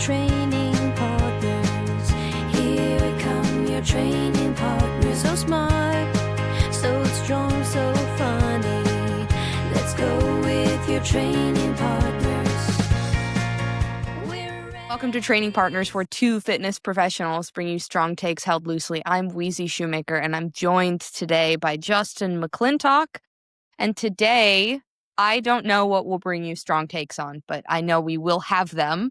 training partners. Here come your training partners. So smart, so strong, so funny. Let's go with your training partners. Welcome to Training Partners, where two fitness professionals bring you strong takes held loosely. I'm Weezy Shoemaker, and I'm joined today by Justin McClintock. And today, I don't know what will bring you strong takes on, but I know we will have them.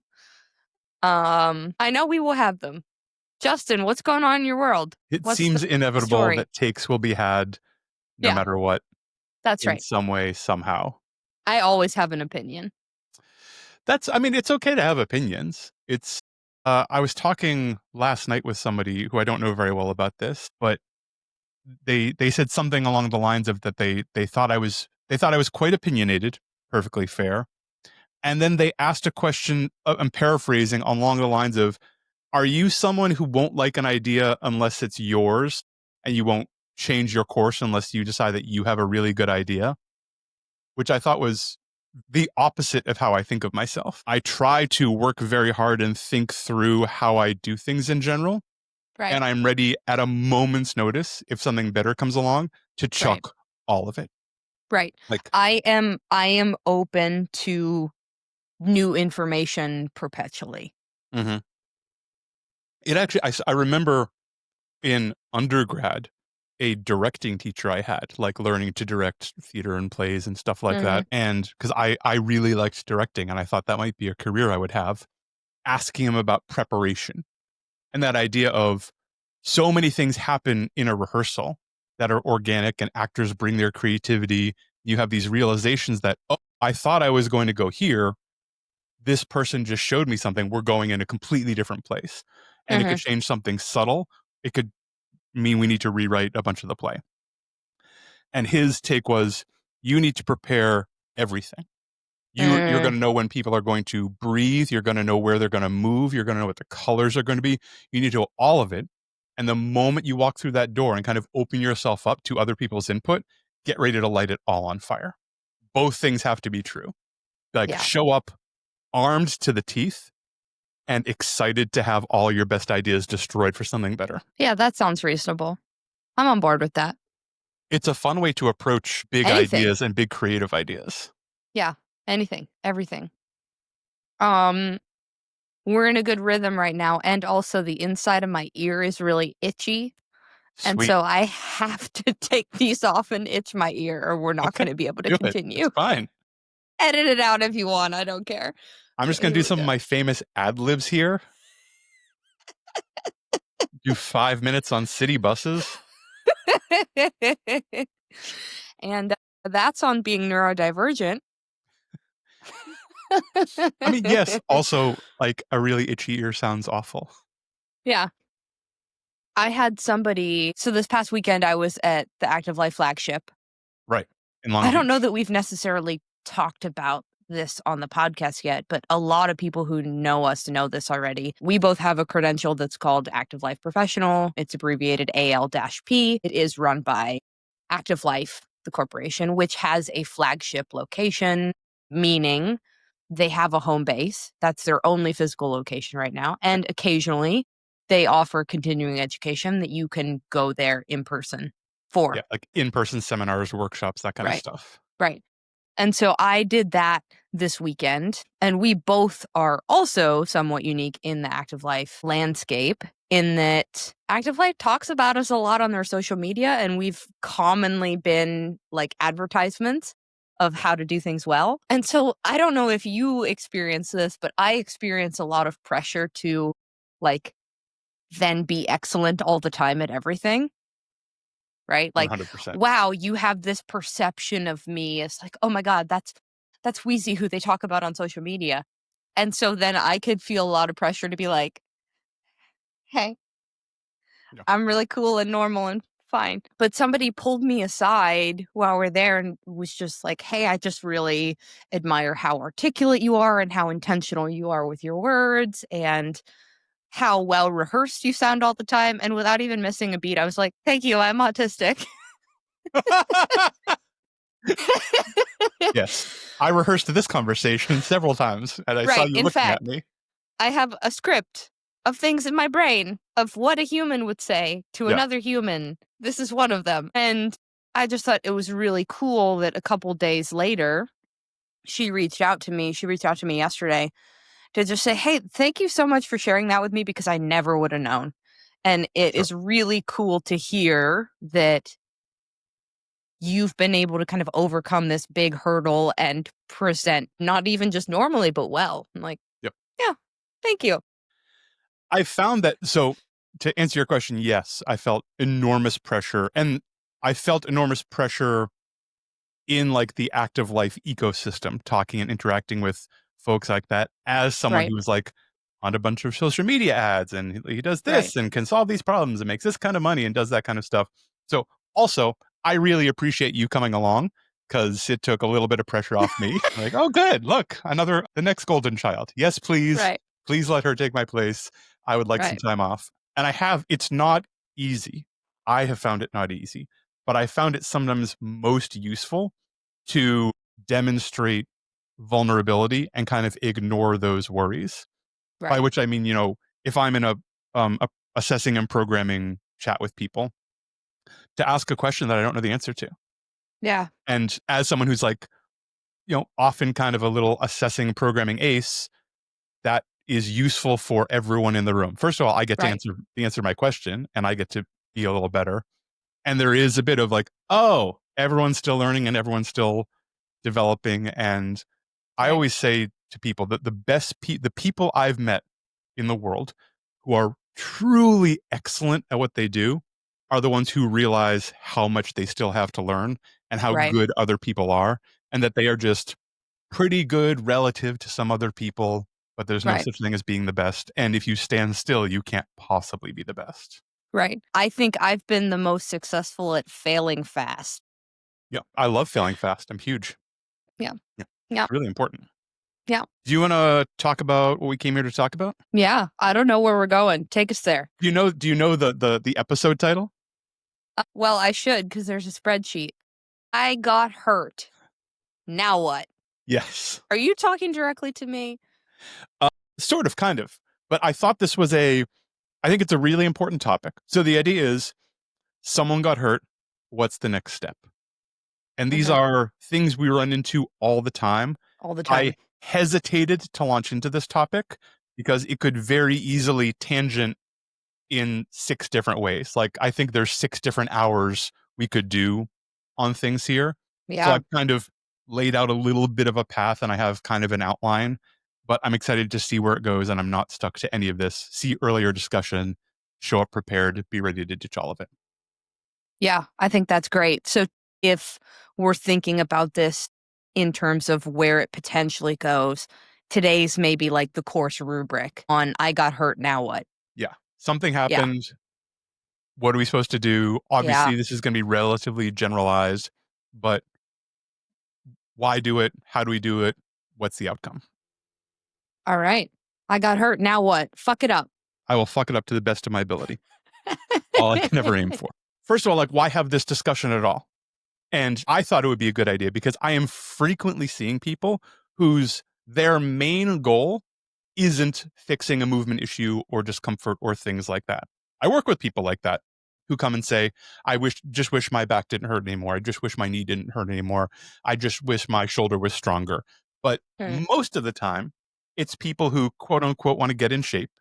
Justin, what's going on in your world? It What's seems the inevitable story? that takes will be had no Yeah. matter what, That's in right. some way, somehow. I always have an opinion. It's okay to have opinions. I was talking last night with somebody who I don't know very well about this, but they said something along the lines of that they thought I was quite opinionated, perfectly fair. And then they asked a question, I'm paraphrasing, along the lines of, are you someone who won't like an idea unless it's yours, and you won't change your course unless you decide that you have a really good idea? Which I thought was the opposite of how I think of myself. I try to work very hard and think through how I do things in general. Right. And I'm ready at a moment's notice, if something better comes along, to chuck all of it. Right. Like, I am open to new information perpetually. mm-hmm. It actually, I remember in undergrad, a directing teacher I had, like learning to direct theater and plays and stuff like that. And because I really liked directing and I thought that might be a career I would have, asking him about preparation and that idea of so many things happen in a rehearsal that are organic and actors bring their creativity. You have these realizations that, oh, I thought I was going to go here. This person just showed me something. We're going in a completely different place. And it could change something subtle. It could mean we need to rewrite a bunch of the play. And his take was, you need to prepare everything. You're going to know when people are going to breathe. You're going to know where they're going to move. You're going to know what the colors are going to be. You need to know all of it. And the moment you walk through that door and kind of open yourself up to other people's input, get ready to light it all on fire. Both things have to be true. Show up armed to the teeth and excited to have all your best ideas destroyed for something better. Yeah, that sounds reasonable. I'm on board with that. It's a fun way to approach big ideas and big creative ideas. Yeah, anything, everything. We're in a good rhythm right now, and also the inside of my ear is really itchy. Sweet. And so I have to take these off and itch my ear, or we're not going to be able to continue. It's fine. Edit it out if you want. I don't care. I'm just going to do some of my famous ad-libs here. Do 5 minutes on city buses. And that's on being neurodivergent. I mean, yes, also, like, a really itchy ear sounds awful. Yeah. I had somebody, so this past weekend I was at the Active Life flagship. Right. In Long I don't Beach. know that we've necessarily talked about this on the podcast yet, but a lot of people who know us know this already. We both have a credential that's called Active Life Professional. It's abbreviated AL-P. It is run by Active Life, the corporation, which has a flagship location, meaning they have a home base. That's their only physical location right now. And occasionally they offer continuing education that you can go there in person for. Yeah, like in-person seminars, workshops, that kind of stuff. Right. And so I did that this weekend, and we both are also somewhat unique in the Active Life landscape in that Active Life talks about us a lot on their social media, and we've commonly been like advertisements of how to do things well. And so I don't know if you experience this, but I experience a lot of pressure to like then be excellent all the time at everything. Right? Like, 100%. wow, you have this perception of me as like, oh my God, that's Weezy who they talk about on social media. And so then I could feel a lot of pressure to be like, hey, I'm really cool and normal and fine. But somebody pulled me aside while we're there and was just like, hey, I just really admire how articulate you are and how intentional you are with your words and how well rehearsed you sound all the time. And without even missing a beat, I was like, thank you, I'm autistic. Yes. I rehearsed this conversation several times and I saw you looking at me. I have a script of things in my brain of what a human would say to Yeah. another human. This is one of them. And I just thought it was really cool that a couple days later, she reached out to me. She reached out to me yesterday to just say, "Hey, thank you so much for sharing that with me because I never would have known." And it Sure. is really cool to hear that you've been able to kind of overcome this big hurdle and present not even just normally, but well. I'm like, Yep. yeah, thank you. I found that to answer your question, yes, I felt enormous pressure, and I felt enormous pressure in, like, the active life ecosystem, talking and interacting with folks like that as someone Right, who's, like, on a bunch of social media ads, and he does right. this and can solve these problems and makes this kind of money and does that kind of stuff. So, also, I really appreciate you coming along because it took a little bit of pressure off me. Like, "Oh, good. Look, the next golden child. Yes, please. Right, Please let her take my place. I would like some right, time off." And it's not easy. I have found it not easy, but I found it sometimes most useful to demonstrate vulnerability and kind of ignore those worries. By right. which I mean, if I'm in a assessing and programming chat with people, to ask a question that I don't know the answer to. Yeah, And as someone who's like, often kind of a little assessing programming ace, that is useful for everyone in the room. First of all, I get to right, answer my question and I get to be a little better. And there is a bit of like, oh, everyone's still learning and everyone's still developing. And I right, always say to people that the people I've met in the world who are truly excellent at what they do are the ones who realize how much they still have to learn and how right, good other people are, and that they are just pretty good relative to some other people, but there's no right, such thing as being the best. And if you stand still, you can't possibly be the best. right. I think I've been the most successful at failing fast. Yeah. I love failing fast. I'm huge. Yeah, Yeah. yeah, It's really important. yeah, Do you want to talk about what we came here to talk about? yeah. I don't know where we're going. Take us there. Do you know the episode title? Well, I should because there's a spreadsheet. I got hurt. Now what? Yes. Are you talking directly to me? Uh, Sort of, kind of. But I think it's a really important topic. So the idea is someone got hurt. What's the next step? And these Mhm. are things we run into all the time. All the I time. hesitated to launch into this topic because it could very easily tangent in 6 different ways. Like, I think there's 6 different hours we could do on things here. So Yeah. I've kind of laid out a little bit of a path and I have kind of an outline, but I'm excited to see where it goes and I'm not stuck to any of this. See earlier discussion, show up prepared, be ready to ditch all of it. Yeah, I think that's great. So if we're thinking about this in terms of where it potentially goes, today's maybe like the course rubric on I got hurt, now what? Yeah. Something Yeah. happened. What are we supposed to do? Yeah. Obviously, this is going to be relatively generalized, but why do it? How do we do it? What's the outcome? All right. I got hurt, now what? Fuck it up. I will fuck it up to the best of my ability. All I can ever aim for. First of all, like, why have this discussion at all? And I thought it would be a good idea because I am frequently seeing people whose their main goal isn't fixing a movement issue or discomfort or things like that. I work with people like that who come and say, just wish my back didn't hurt anymore. I just wish my knee didn't hurt anymore. I just wish my shoulder was stronger. But Mm, most of the time, it's people who quote unquote want to get in shape.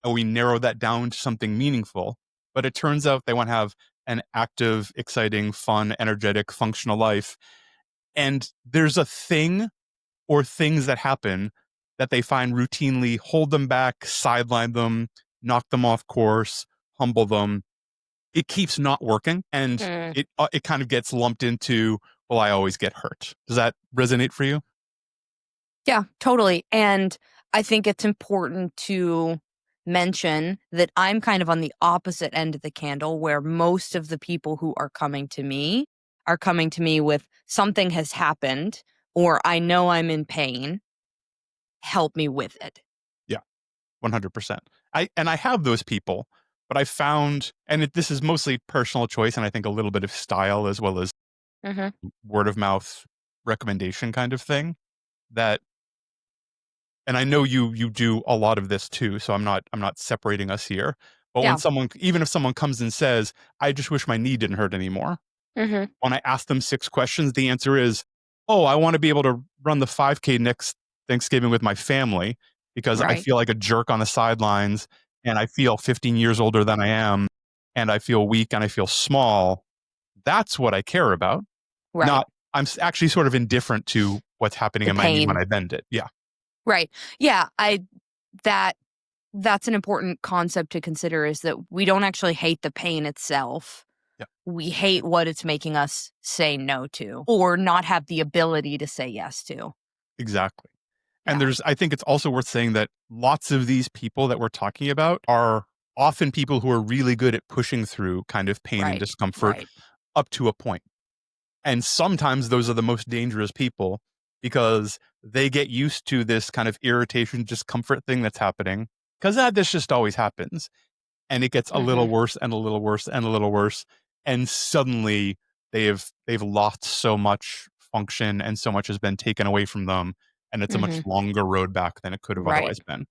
And we narrow that down to something meaningful. But it turns out they want to have an active, exciting, fun, energetic, functional life. And there's a thing or things that happen that they find routinely hold them back, sideline them, knock them off course, humble them. It keeps not working, and mm. it kind of gets lumped into, well, I always get hurt. Does that resonate for you? Yeah, totally. And I think it's important to mention that I'm kind of on the opposite end of the candle where most of the people who are coming to me with something has happened or I know I'm in pain, help me with it. Yeah, 100%. I have those people, but I found, and this is mostly personal choice, and I think a little bit of style as well as Mhm. word of mouth recommendation kind of thing, that and I know you do a lot of this too, so I'm not separating us here. But when Yeah. someone, even if someone comes and says, "I just wish my knee didn't hurt anymore," Mhm. when I ask them 6 questions, the answer is, "Oh, I want to be able to run the 5K next Thanksgiving with my family because I Right. feel like a jerk on the sidelines and I feel 15 years older than I am and I feel weak and I feel small." That's what I care about. Right. Not actually sort of indifferent to what's happening The in my knee when pain. I bend it. Yeah, Right. Yeah, that that's an important concept to consider is that we don't actually hate the pain itself. yeah, We hate what it's making us say no to or not have the ability to say yes to. exactly. And Yeah. I think it's also worth saying that lots of these people that we're talking about are often people who are really good at pushing through kind of pain and Right. discomfort Right. up to a point. And sometimes those are the most dangerous people because they get used to this kind of irritation, discomfort thing that's happening because this just always happens. And it gets a little Mhm. worse and a little worse and a little worse. And suddenly they've lost so much function and so much has been taken away from them. And it's a much Mhm. longer road back than it could have Right. otherwise been.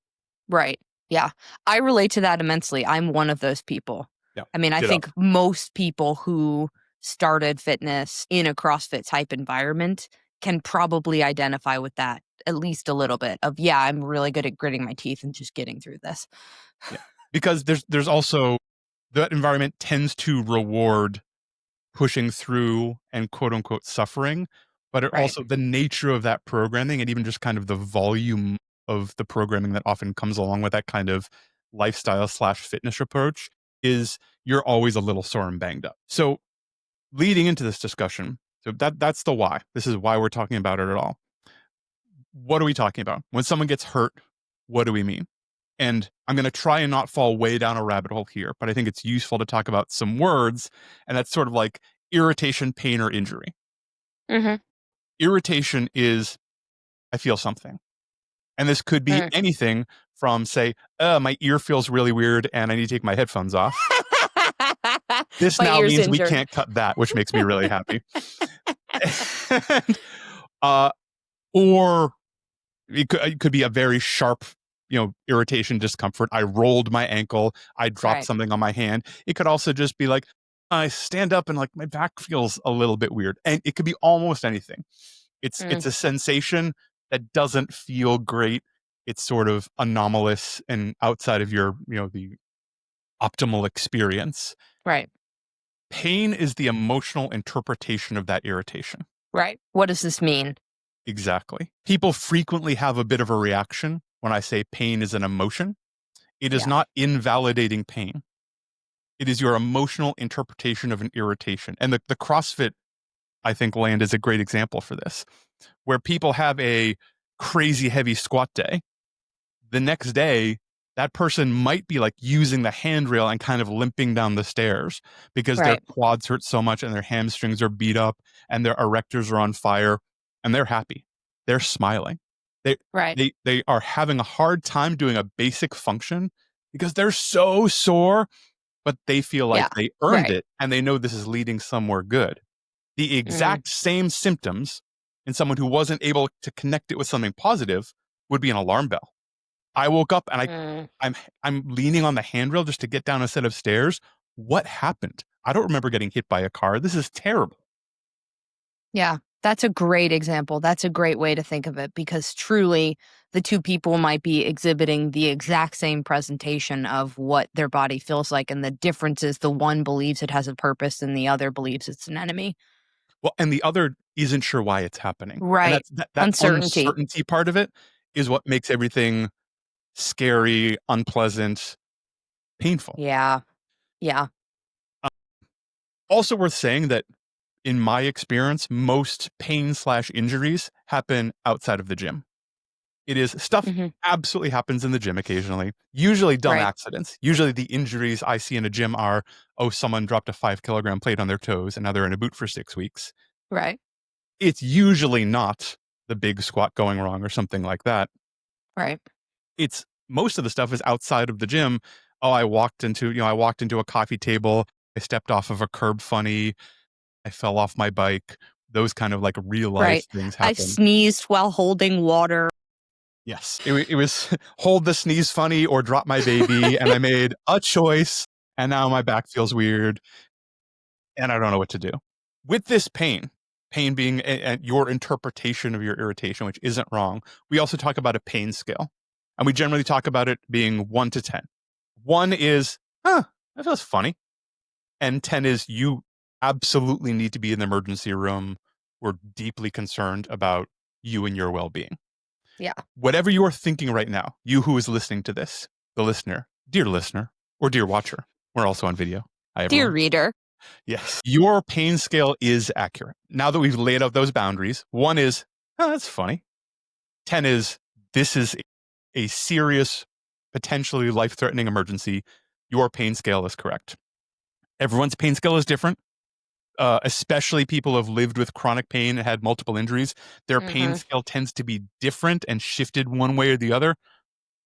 Right. Yeah. I relate to that immensely. I'm one of those people. Yeah. I mean, I Ditto. think most people who started fitness in a CrossFit type environment can probably identify with that at least a little bit of, yeah, I'm really good at gritting my teeth and just getting through this. Yeah. Because there's also that environment tends to reward pushing through and quote unquote suffering, but it Right. also the nature of that programming and even just kind of the volume of the programming that often comes along with that kind of lifestyle slash fitness approach is you're always a little sore and banged up. So leading into this discussion, so that's the why. This is why we're talking about it at all. What are we talking about? When someone gets hurt, what do we mean? And I'm going to try and not fall way down a rabbit hole here, but I think it's useful to talk about some words, and that's sort of like irritation, pain, or injury. Mhm. Irritation is I feel something. And this could be Mm. anything from, say, my ear feels really weird and I need to take my headphones off. This My now ear's means we injured. can't cut that, which makes me really happy. and, uh, or it could be a very sharp, irritation, discomfort. I rolled my ankle. I dropped Right. something on my hand. It could also just be like, I stand up and like my back feels a little bit weird. And it could be almost anything. It's Mm. a sensation that doesn't feel great. It's sort of anomalous and outside of your, the optimal experience. Right. Pain is the emotional interpretation of that irritation. Right. What does this mean? Exactly. People frequently have a bit of a reaction when I say pain is an emotion. It is Yeah. not invalidating pain. It is your emotional interpretation of an irritation. And the CrossFit, I think, land is a great example for this, where people have a crazy heavy squat day. The next day, that person might be like using the handrail and kind of limping down the stairs because their Right. quads hurt so much and their hamstrings are beat up and their erectors are on fire and they're happy. They're smiling. They Right. they are having a hard time doing a basic function because they're so sore, but they feel like Yeah. they earned Right. it and they know this is leading somewhere good. The Mhm. exact same symptoms in someone who wasn't able to connect it with something positive would be an alarm bell. I woke up and Mm. I'm leaning on the handrail just to get down a set of stairs. What happened? I don't remember getting hit by a car. This is terrible. Yeah, that's a great example. That's a great way to think of it because truly the two people might be exhibiting the exact same presentation of what their body feels like. And the difference is the one believes it has a purpose and the other believes it's an enemy. Well, and the other isn't sure why it's happening. And Right. that Uncertainty. uncertainty part of it is what makes everything scary, unpleasant, painful. Yeah. Yeah. Also worth saying that in my experience, most pain slash injuries happen outside of the gym. It is stuff Hmm. absolutely happens in the gym occasionally, usually dumb Right. accidents. Usually the injuries I see in a gym are, oh, someone dropped a 5 kilogram plate on their toes and now they're in a boot for 6 weeks. Right. It's usually not the big squat going wrong or something like that. Right. It's most of the stuff is outside of the gym. Oh, I walked into a coffee table. I stepped off of a curb funny. I fell off my bike. Those kind of like real life Right. things I happen. sneezed while holding water. Yes. It was hold the sneeze funny or drop my baby, and I made a choice, and now my back feels weird, and I don't know what to do. With this pain being your interpretation of your irritation, which isn't wrong, we also talk about a pain scale. And we generally talk about it being 1 to 10. 1 is, that feels funny. And 10 is you absolutely need to be in the emergency room. We're deeply concerned about you and your well-being. Yeah. Whatever you are thinking right now, you who is listening to this, the listener, or dear watcher, we're also on video. Hi, Dear everyone. reader. Yes, your pain scale is accurate. Now that we've laid out those boundaries, 1 is, that's funny. 10 is, this is a serious, potentially life-threatening emergency. Your pain scale is correct. Everyone's pain scale is different. Especially people who have lived with chronic pain and had multiple injuries. Their pain scale tends to be different and shifted one way or the other.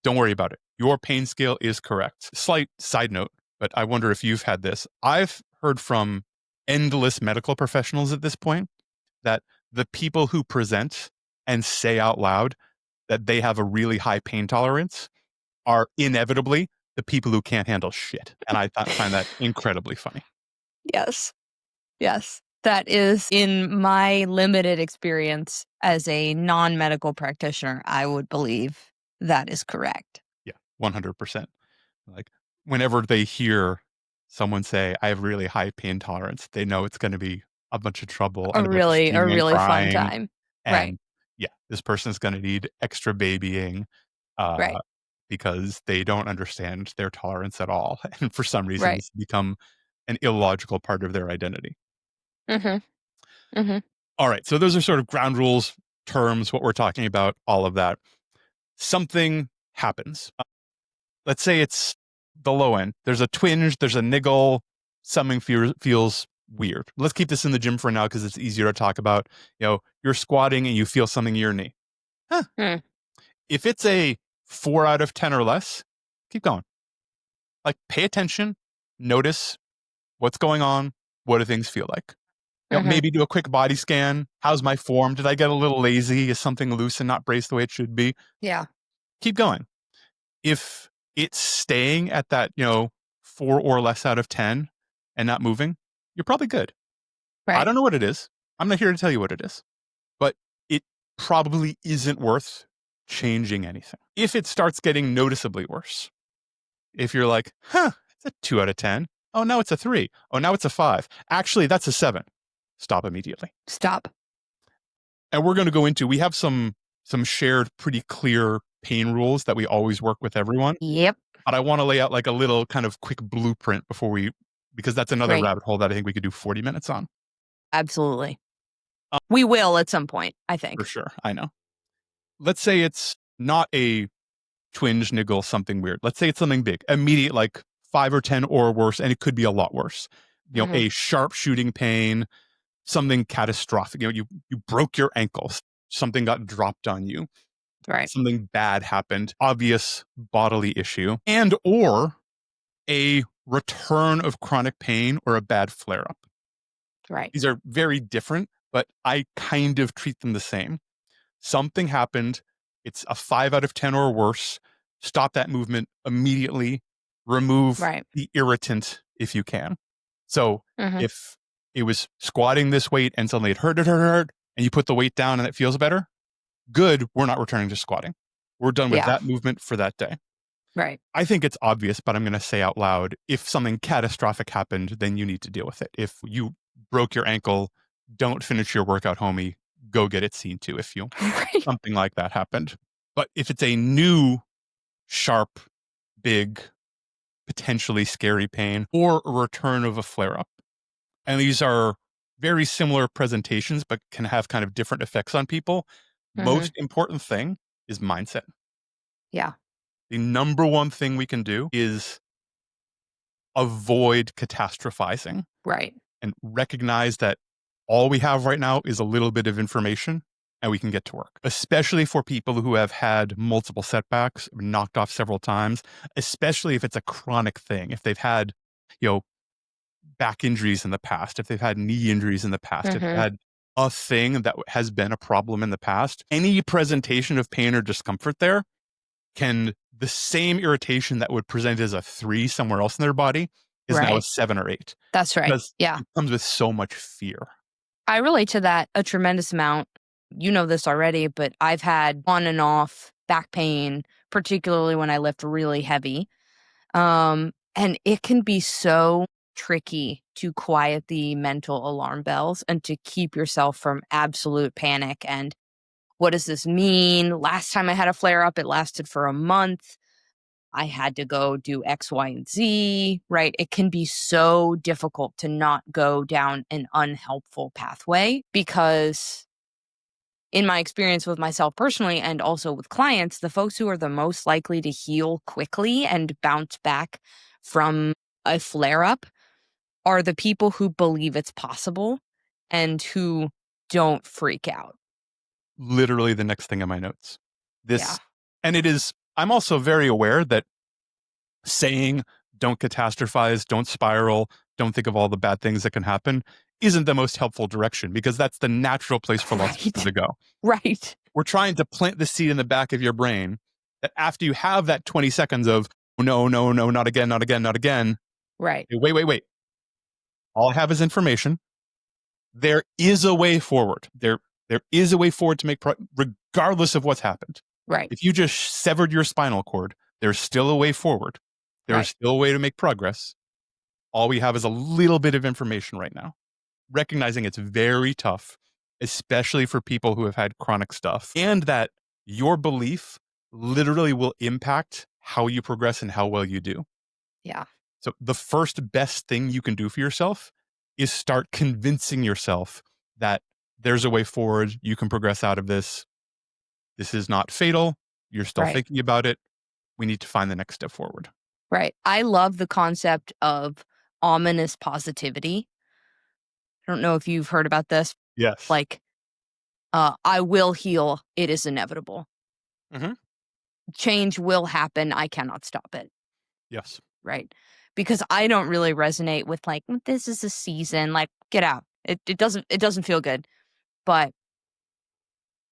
Don't worry about it. Your pain scale is correct. Slight side note, but I wonder if you've had this. I've heard from endless medical professionals at this point that the people who present and say out loud that they have a really high pain tolerance are inevitably the people who can't handle shit. And I find that incredibly funny. Yes. Yes. That is, in my limited experience as a non-medical practitioner, I would believe that is correct. Yeah, 100%. Like, whenever they hear someone say, "I have really high pain tolerance," they know it's gonna be a bunch of trouble and a bunch of A screaming and really fun crying, time. Right. and, yeah, this person's gonna need extra babying, Right. because they don't understand their tolerance at all, and for some reason, Right. it's become an illogical part of their identity. Mhm. Mhm. Alright, so those are sort of ground rules, terms, what we're talking about, all of that. Something happens. Let's say it's the low end. There's a twinge, there's a niggle, something feels weird. Let's keep this in the gym for now because it's easier to talk about. You're squatting and you feel something in your knee. Huh. Mm. If it's a 4 out of 10 or less, keep going. Like, pay attention, notice what's going on, what do things feel like. Mhm. Maybe do a quick body scan. How's my form? Did I get a little lazy? Is something loose and not braced the way it should be? Yeah. Keep going. If it's staying at that, 4 or less out of 10 and not moving, you're probably good. I Right. don't know what it is. I'm not here to tell you what it is, but it probably isn't worth changing anything. If it starts getting noticeably worse, if you're like, it's a 2 out of 10. Oh, now it's a 3. Oh, now it's a 5. Actually, that's a 7. Stop immediately. Stop. And we're going to go into, we have some shared pretty clear pain rules that we always work with everyone. Yep. But I want to lay out like a little kind of quick blueprint because that's another Great. rabbit hole that I think we could do 40 minutes on. Absolutely. We will at some point, I think. For sure. I know. Let's say it's not a twinge, niggle, something weird. Let's say it's something big, immediate, like 5 or 10 or worse, and it could be a lot worse. Mhm. A sharp shooting pain, something catastrophic. You broke your ankles, something got dropped on you, Right. something bad happened, obvious bodily issue, and or a return of chronic pain or a bad flare up. Right. These are very different, but I kind of treat them the same. Something happened. It's a 5 out of 10 or worse. Stop that movement immediately. Remove Right. the irritant if you can. So Mhm. if it was squatting this weight and suddenly it hurt, and you put the weight down and it feels better, good. We're not returning to squatting. We're done with Yeah. that movement for that day. Right. I think it's obvious, but I'm going to say out loud, if something catastrophic happened, then you need to deal with it. If you broke your ankle, don't finish your workout, homie. Go get it seen to if Right. something like that happened. But if it's a new, sharp, big, potentially scary pain or a return of a flare up, and these are very similar presentations, but can have kind of different effects on people, Mhm. most important thing is mindset. Yeah. The number one thing we can do is avoid catastrophizing Right. and recognize that all we have right now is a little bit of information and we can get to work, especially for people who have had multiple setbacks, knocked off several times, especially if it's a chronic thing. If they've had, back injuries in the past, if they've had knee injuries in the past, if they've Mhm. had a thing that has been a problem in the past, any presentation of pain or discomfort there the same irritation that would present as a 3 somewhere else in their body is now a Right. 7 or 8. That's right. Because Yeah. it comes with so much fear. I relate to that a tremendous amount. You know this already, but I've had on and off back pain, particularly when I lift really heavy. And it can be so tricky to quiet the mental alarm bells and to keep yourself from absolute panic. And what does this mean? Last time I had a flare up, it lasted for a month. I had to go do X, Y, and Z, right? It can be so difficult to not go down an unhelpful pathway because, in my experience with myself personally and also with clients, the folks who are the most likely to heal quickly and bounce back from a flare up are the people who believe it's possible and who don't freak out. Literally the next thing in my notes. Yeah. And I'm also very aware that saying don't catastrophize, don't spiral, don't think of all the bad things that can happen isn't the most helpful direction because that's the natural place for lots of people to go. Right. We're trying to plant the seed in the back of your brain that after you have that 20 seconds of no, no, no, not again, not again, not again. Right. Wait. All I have is information. There is a way forward. There is a way forward to make regardless of what's happened. Right. If you just severed your spinal cord, there's still a way forward. There's still a way to make progress. All we have is a little bit of information right now. Recognizing it's very tough, especially for people who have had chronic stuff, and that your belief literally will impact how you progress and how well you do. Yeah. So the first best thing you can do for yourself is start convincing yourself that there's a way forward. You can progress out of this. This is not fatal. You're still thinking about it. We need to find the next step forward. Right. I love the concept of ominous positivity. I don't know if you've heard about this. Yes. Like, I will heal. It is inevitable. Mhm. Change will happen. I cannot stop it. Yes. Right. Because I don't really resonate with like, this is a season, like, get out. It doesn't feel good. But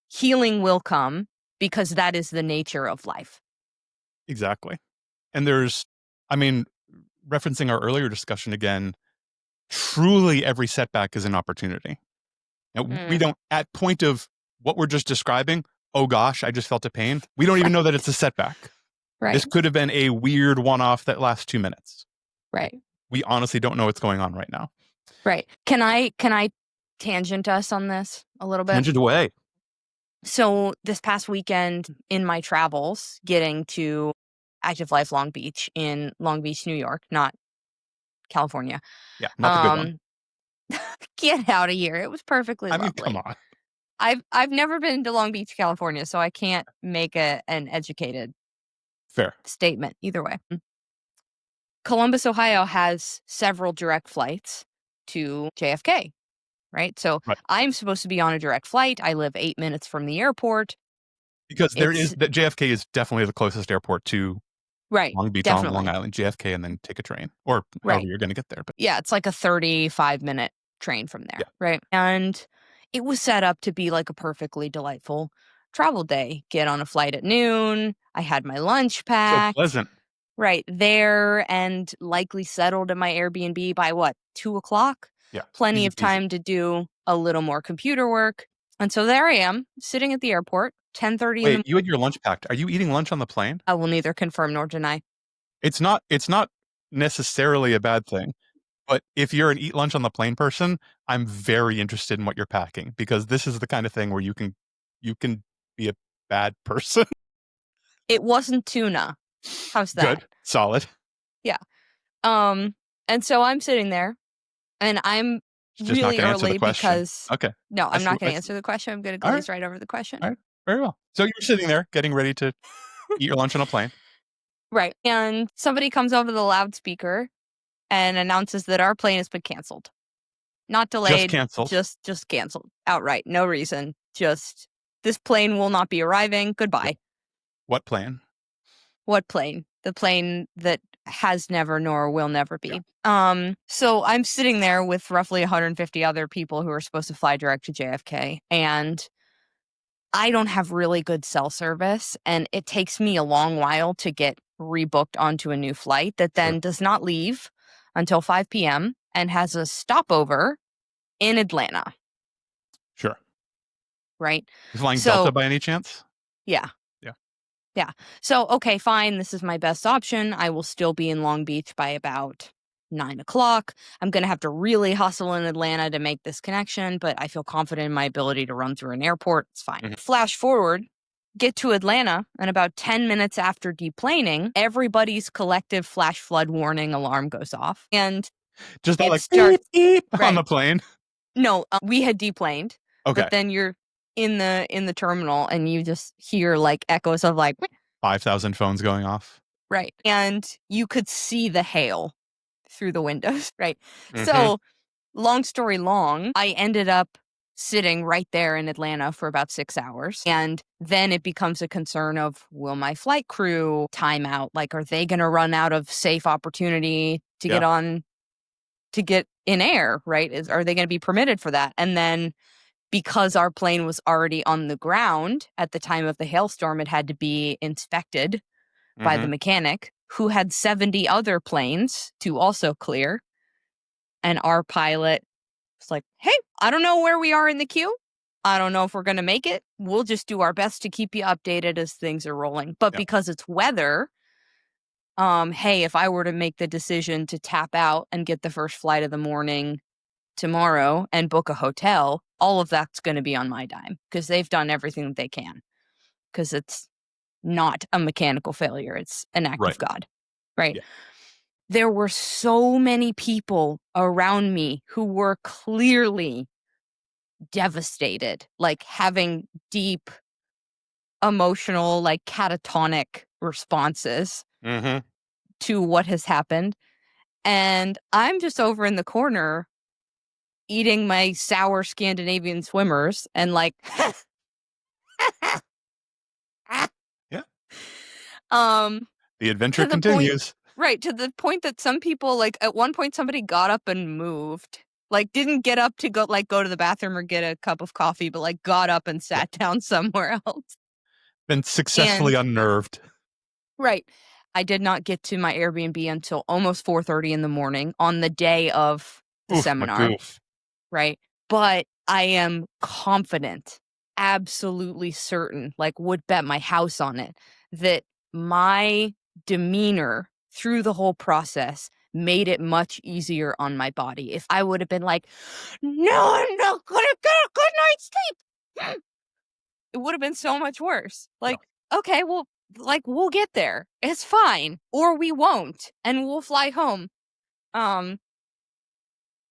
healing will come because that is the nature of life. Exactly. And referencing our earlier discussion again, truly every setback is an opportunity. Now, we don't, at point of what we're just describing, oh gosh, I just felt a pain. We don't even know that it's a setback. Right. This could have been a weird one-off that lasts 2 minutes. Right. We honestly don't know what's going on right now. Right. Can I tangent us on this a little bit? Tangent away. So this past weekend in my travels, getting to Active Life Long Beach in Long Beach, New York, not California. Yeah, not the good one. Get out of here. It was perfectly lovely. Come on. I've never been to Long Beach, California, so I can't make an educated Fair statement either way. Columbus, Ohio has several direct flights to JFK, right? So I'm supposed to be on a direct flight. I live 8 minutes from the airport. Because that JFK is definitely the closest airport to Long Beach on Long Island, JFK, and then take a train or however you're going to get there. But yeah, it's like a 35-minute train from there, right? And it was set up to be like a perfectly delightful travel day. Get on a flight at noon. I had my lunch packed. So pleasant. Right there and likely settled in my Airbnb by 2:00? Yeah. Plenty of time to do a little more computer work. And so there I am, sitting at the airport, 10:30 in the morning. Wait, you had your lunch packed. Are you eating lunch on the plane? I will neither confirm nor deny. It's not necessarily a bad thing. But if you're an eat lunch on the plane person, I'm very interested in what you're packing because this is the kind of thing where you can be a bad person. It wasn't tuna. How's that? Good. Solid. Yeah. And so I'm sitting there and I'm Just really early because okay. No, I'm not going to answer the question. I'm going to glaze right over the question. All right. Very well. So you're sitting there getting ready to eat your lunch on a plane. Right. And somebody comes over the loudspeaker and announces that our plane has been canceled. Not delayed. Just canceled. Just canceled. Outright. No reason. Just this plane will not be arriving. Goodbye. What plane? What plane? The plane that has never nor will never be. So I'm sitting there with roughly 150 other people who are supposed to fly direct to JFK, and I don't have really good cell service, and it takes me a long while to get rebooked onto a new flight that then does not leave until 5 p.m. and has a stopover in Atlanta, Sure. right? You flying So, Delta by any chance? yeah. Yeah. Yeah. So, okay, fine. This is my best option. I will still be in Long Beach by about 9 o'clock. I'm going to have to really hustle in Atlanta to make this connection, but I feel confident in my ability to run through an airport. It's fine. Mhm. Flash forward, get to Atlanta, and about 10 minutes after deplaning, everybody's collective flash flood warning alarm goes off. And Just that it like starts. beep, beep on Right. the plane. No, we had deplaned, Okay. but then you're in the terminal and you just hear like echoes of like 5,000 phones going off. right. And you could see the hail through the windows, right? Mhm. So, long story long, I ended up sitting right there in Atlanta for about 6 hours. And then it becomes a concern of, will my flight crew time out? Like, are they going to run out of safe opportunity to Yeah. get on, to get in air, right? Are they going to be permitted for that? And then because our plane was already on the ground at the time of the hailstorm, it had to be inspected by the Mhm. mechanic who had 70 other planes to also clear. And our pilot was like, hey, I don't know where we are in the queue. I don't know if we're going to make it. We'll just do our best to keep you updated as things are rolling. But Yeah. because it's weather, hey, if I were to make the decision to tap out and get the first flight of the morning tomorrow and book a hotel, all of that's going to be on my dime because they've done everything that they can because it's not a mechanical failure. It's an act Right. of God, right? Yeah. There were so many people around me who were clearly devastated, like having deep emotional, like catatonic responses Mhm. to what has happened. And I'm just over in the corner eating my sour Scandinavian swimmers and like, Yeah. um, The adventure to the point, continues. right, to the point that some people, like, at one point, somebody got up and moved. Like, didn't get up to go to the bathroom or get a cup of coffee, but, like, got up and Yeah. sat down somewhere else. Been successfully And unnerved. right, I did not get to my Airbnb until almost 4:30 in the morning on the day of the Oof, my seminar, goof. right? But I am confident, absolutely certain, like, would bet my house on it, that my demeanor through the whole process made it much easier on my body. If I would have been like, no, I'm not gonna get a good night's sleep, it would have been so much worse. Yeah. Like, okay, well, like, we'll get there. It's fine. Or we won't, and we'll fly home. Um,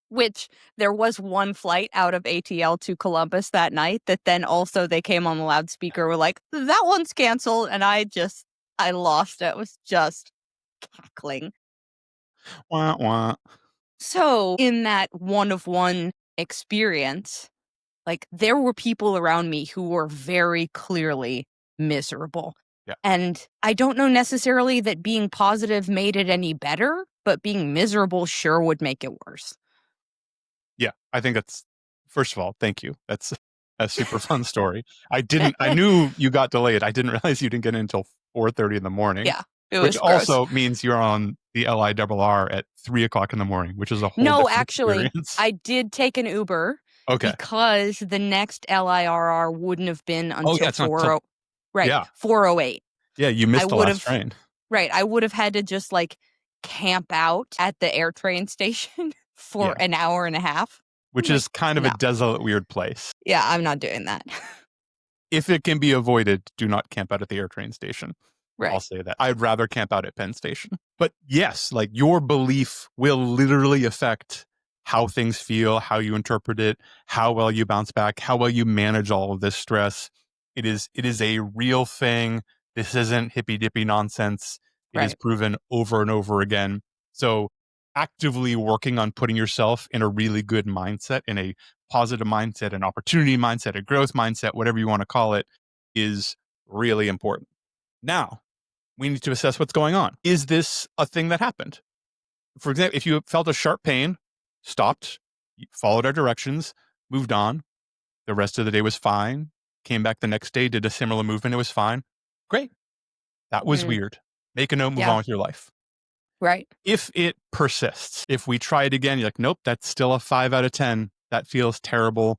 which there was one flight out of ATL to Columbus that night that then also they came on the loudspeaker, were like, that one's canceled. And I lost it. It was just cackling. Wah, wah. So in that one of one experience, like there were people around me who were very clearly miserable. Yeah. And I don't know necessarily that being positive made it any better, but being miserable sure would make it worse. Yeah. I think that's, first of all, thank you. That's a super fun story. I knew you got delayed. I didn't realize you didn't get in until 4:30 in the morning. Yeah, it Which was gross. also means you're on the LIRR at 3 o'clock in the morning, which is a whole No, different actually, experience. I did take an Uber Okay. because the next LIRR wouldn't have been Oh, until yeah, it's not till, right, yeah. 4:08. Yeah, you I missed the would last have train, right, I would have had to just like camp out at the air train station for Yeah. an hour and a half. which Like, is kind of no. a desolate, weird place. Yeah, I'm not doing that. If it can be avoided, do not camp out at the air train station. I'll Right. say that. I'd rather camp out at Penn Station. But yes, like your belief will literally affect how things feel, how you interpret it, how well you bounce back, how well you manage all of this stress. It is a real thing. This isn't hippy dippy nonsense. It is Right. proven over and over again. So actively working on putting yourself in a really good mindset, in a positive mindset, an opportunity mindset, a growth mindset, whatever you want to call it, is really important. Now, we need to assess what's going on. Is this a thing that happened? For example, if you felt a sharp pain, stopped, followed our directions, moved on, the rest of the day was fine, came back the next day, did a similar movement, it was fine. Great. That was weird. Make a note, move on with your life. Right. If it persists, if we try it again, you're like, nope, that's still a 5 out of 10. That feels terrible.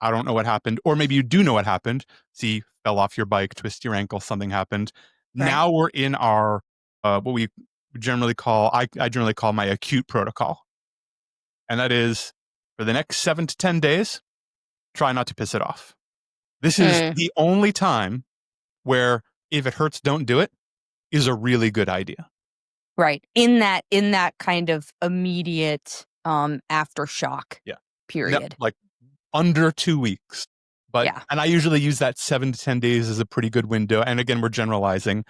I don't know what happened. Or maybe you do know what happened. See, fell off your bike, twist your ankle, something happened. Right. Now we're in our, what we generally call, I generally call my acute protocol. And that is for the next 7 to 10 days, try not to piss it off. This is the only time where if it hurts, don't do it is a really good idea. Right. In that kind of immediate aftershock period. Yep, like under 2 weeks. But and I usually use that 7 to 10 days as a pretty good window. And again, we're generalizing,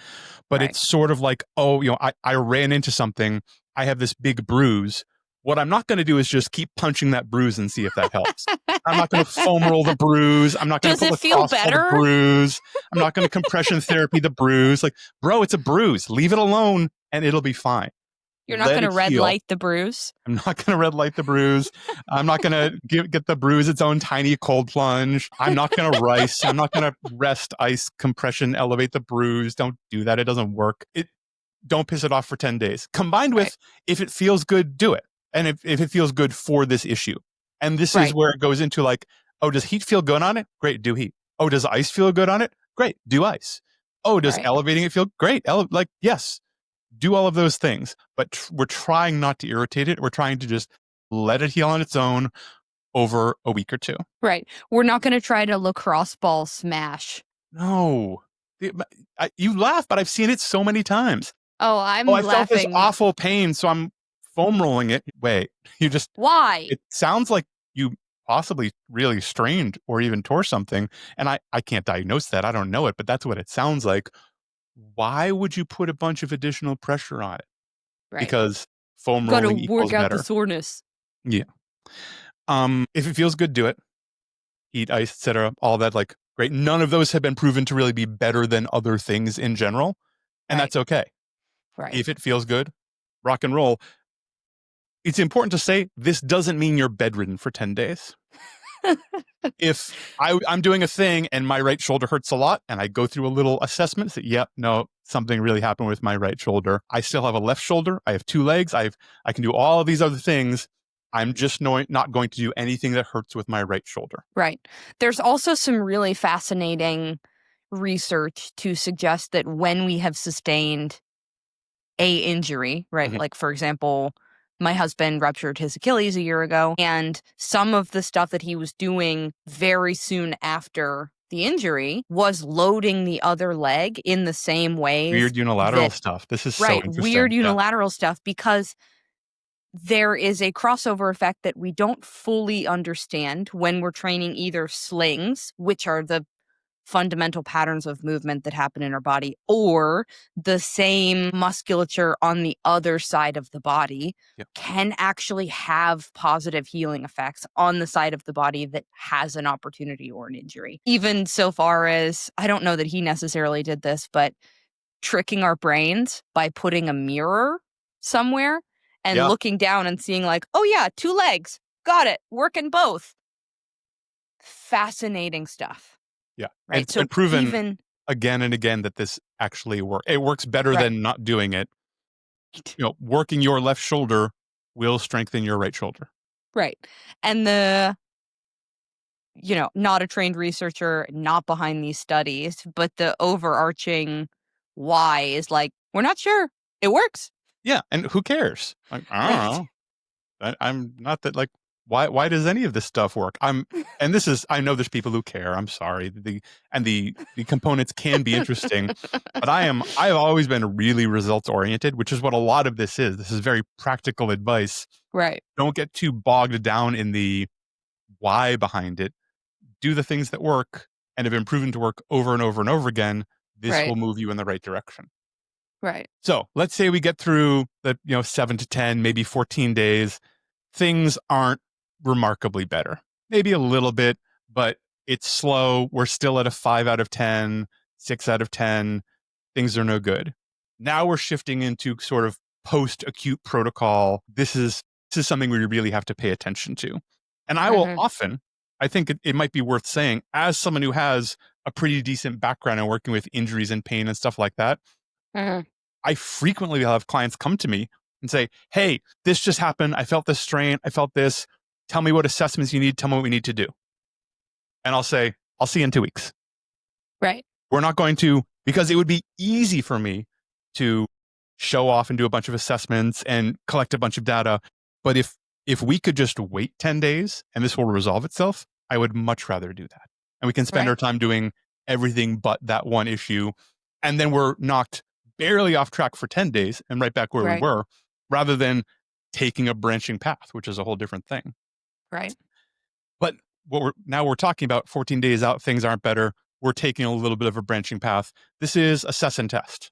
but it's sort of like, oh, I ran into something. I have this big bruise. What I'm not going to do is just keep punching that bruise and see if that helps. I'm not going to foam roll the bruise. I'm not going to put lacrosse on the bruise. I'm not going to compression therapy the bruise. Like, bro, it's a bruise. Leave it alone and it'll be fine. You're not going to red light the bruise? I'm not going to red light the bruise. I'm not going to get the bruise its own tiny cold plunge. I'm not going to rice. I'm not going to rest, ice, compression, elevate the bruise. Don't do that. It doesn't work. Don't piss it off for 10 days. Combined with, if it feels good, do it. And if it feels good for this issue. And this is where it goes into like, oh, does heat feel good on it? Great, do heat. Oh, does ice feel good on it? Great, do ice. Oh, does elevating it feel great? Yes. Do all of those things, but we're trying not to irritate it. We're trying to just let it heal on its own over a week or 2. Right. We're not going to try to lacrosse ball smash. No. You laugh, but I've seen it so many times. Oh, I felt this awful pain, so I'm foam rolling it. Wait, Why? It sounds like you possibly really strained or even tore something, and I can't diagnose that. I don't know it, but that's what it sounds like. Why would you put a bunch of additional pressure on it? Right. Because foam rolling equals work out better. the soreness. Yeah. If it feels good, do it. Heat, ice, etc. All that, like, great. None of those have been proven to really be better than other things in general, and that's okay. Right. If it feels good, rock and roll. It's important to say this doesn't mean you're bedridden for 10 days. If I'm doing a thing and my right shoulder hurts a lot and I go through a little assessment, say, yep, no, something really happened with my right shoulder. I still have a left shoulder. I have 2 legs. I can do all of these other things. I'm just not going to do anything that hurts with my right shoulder. Right. There's also some really fascinating research to suggest that when we have sustained a injury, right? Like, for example, my husband ruptured his Achilles a year ago, and some of the stuff that he was doing very soon after the injury was loading the other leg in the same way. Weird unilateral stuff. This is so interesting. Weird unilateral stuff, because there is a crossover effect that we don't fully understand when we're training either slings, which are the fundamental patterns of movement that happen in our body, or the same musculature on the other side of the body can actually have positive healing effects on the side of the body that has an opportunity or an injury. Even so far as, I don't know that he necessarily did this, but tricking our brains by putting a mirror somewhere and looking down and seeing like, oh yeah, 2 legs, got it, working both. Fascinating stuff. Yeah. Right. It's been proven again and again that this actually works. It works better than not doing it. Working your left shoulder will strengthen your right shoulder. Right. And not a trained researcher, not behind these studies, but the overarching why is like, we're not sure. It works. Yeah. And who cares? Like, I don't know. I'm not that, like, why does any of this stuff work? I know there's people who care. I'm sorry. The components can be interesting, but I've always been really results oriented, which is what a lot of this is. This is very practical advice. Right. Don't get too bogged down in the why behind it. Do the things that work and have been proven to work over and over and over again. This will move you in the right direction. Right. So let's say we get through the 7 to 10, maybe 14 days. Things aren't remarkably better. Maybe a little bit, but it's slow. We're still at a 5 out of 10, 6 out of 10. Things are no good. Now we're shifting into sort of post-acute protocol. This is something we really have to pay attention to. And I will often, I think it might be worth saying, as someone who has a pretty decent background in working with injuries and pain and stuff like that, I frequently have clients come to me and say, hey, this just happened. I felt this strain. I felt this. Tell me what assessments you need. Tell me what we need to do. And I'll say, I'll see you in 2 weeks. Right. We're not going to, because it would be easy for me to show off and do a bunch of assessments and collect a bunch of data. But if we could just wait 10 days and this will resolve itself, I would much rather do that. And we can spend our time doing everything but that one issue. And then we're knocked barely off track for 10 days and right back where we were, rather than taking a branching path, which is a whole different thing. Right. But now we're talking about 14 days out, things aren't better. We're taking a little bit of a branching path. This is assess and test.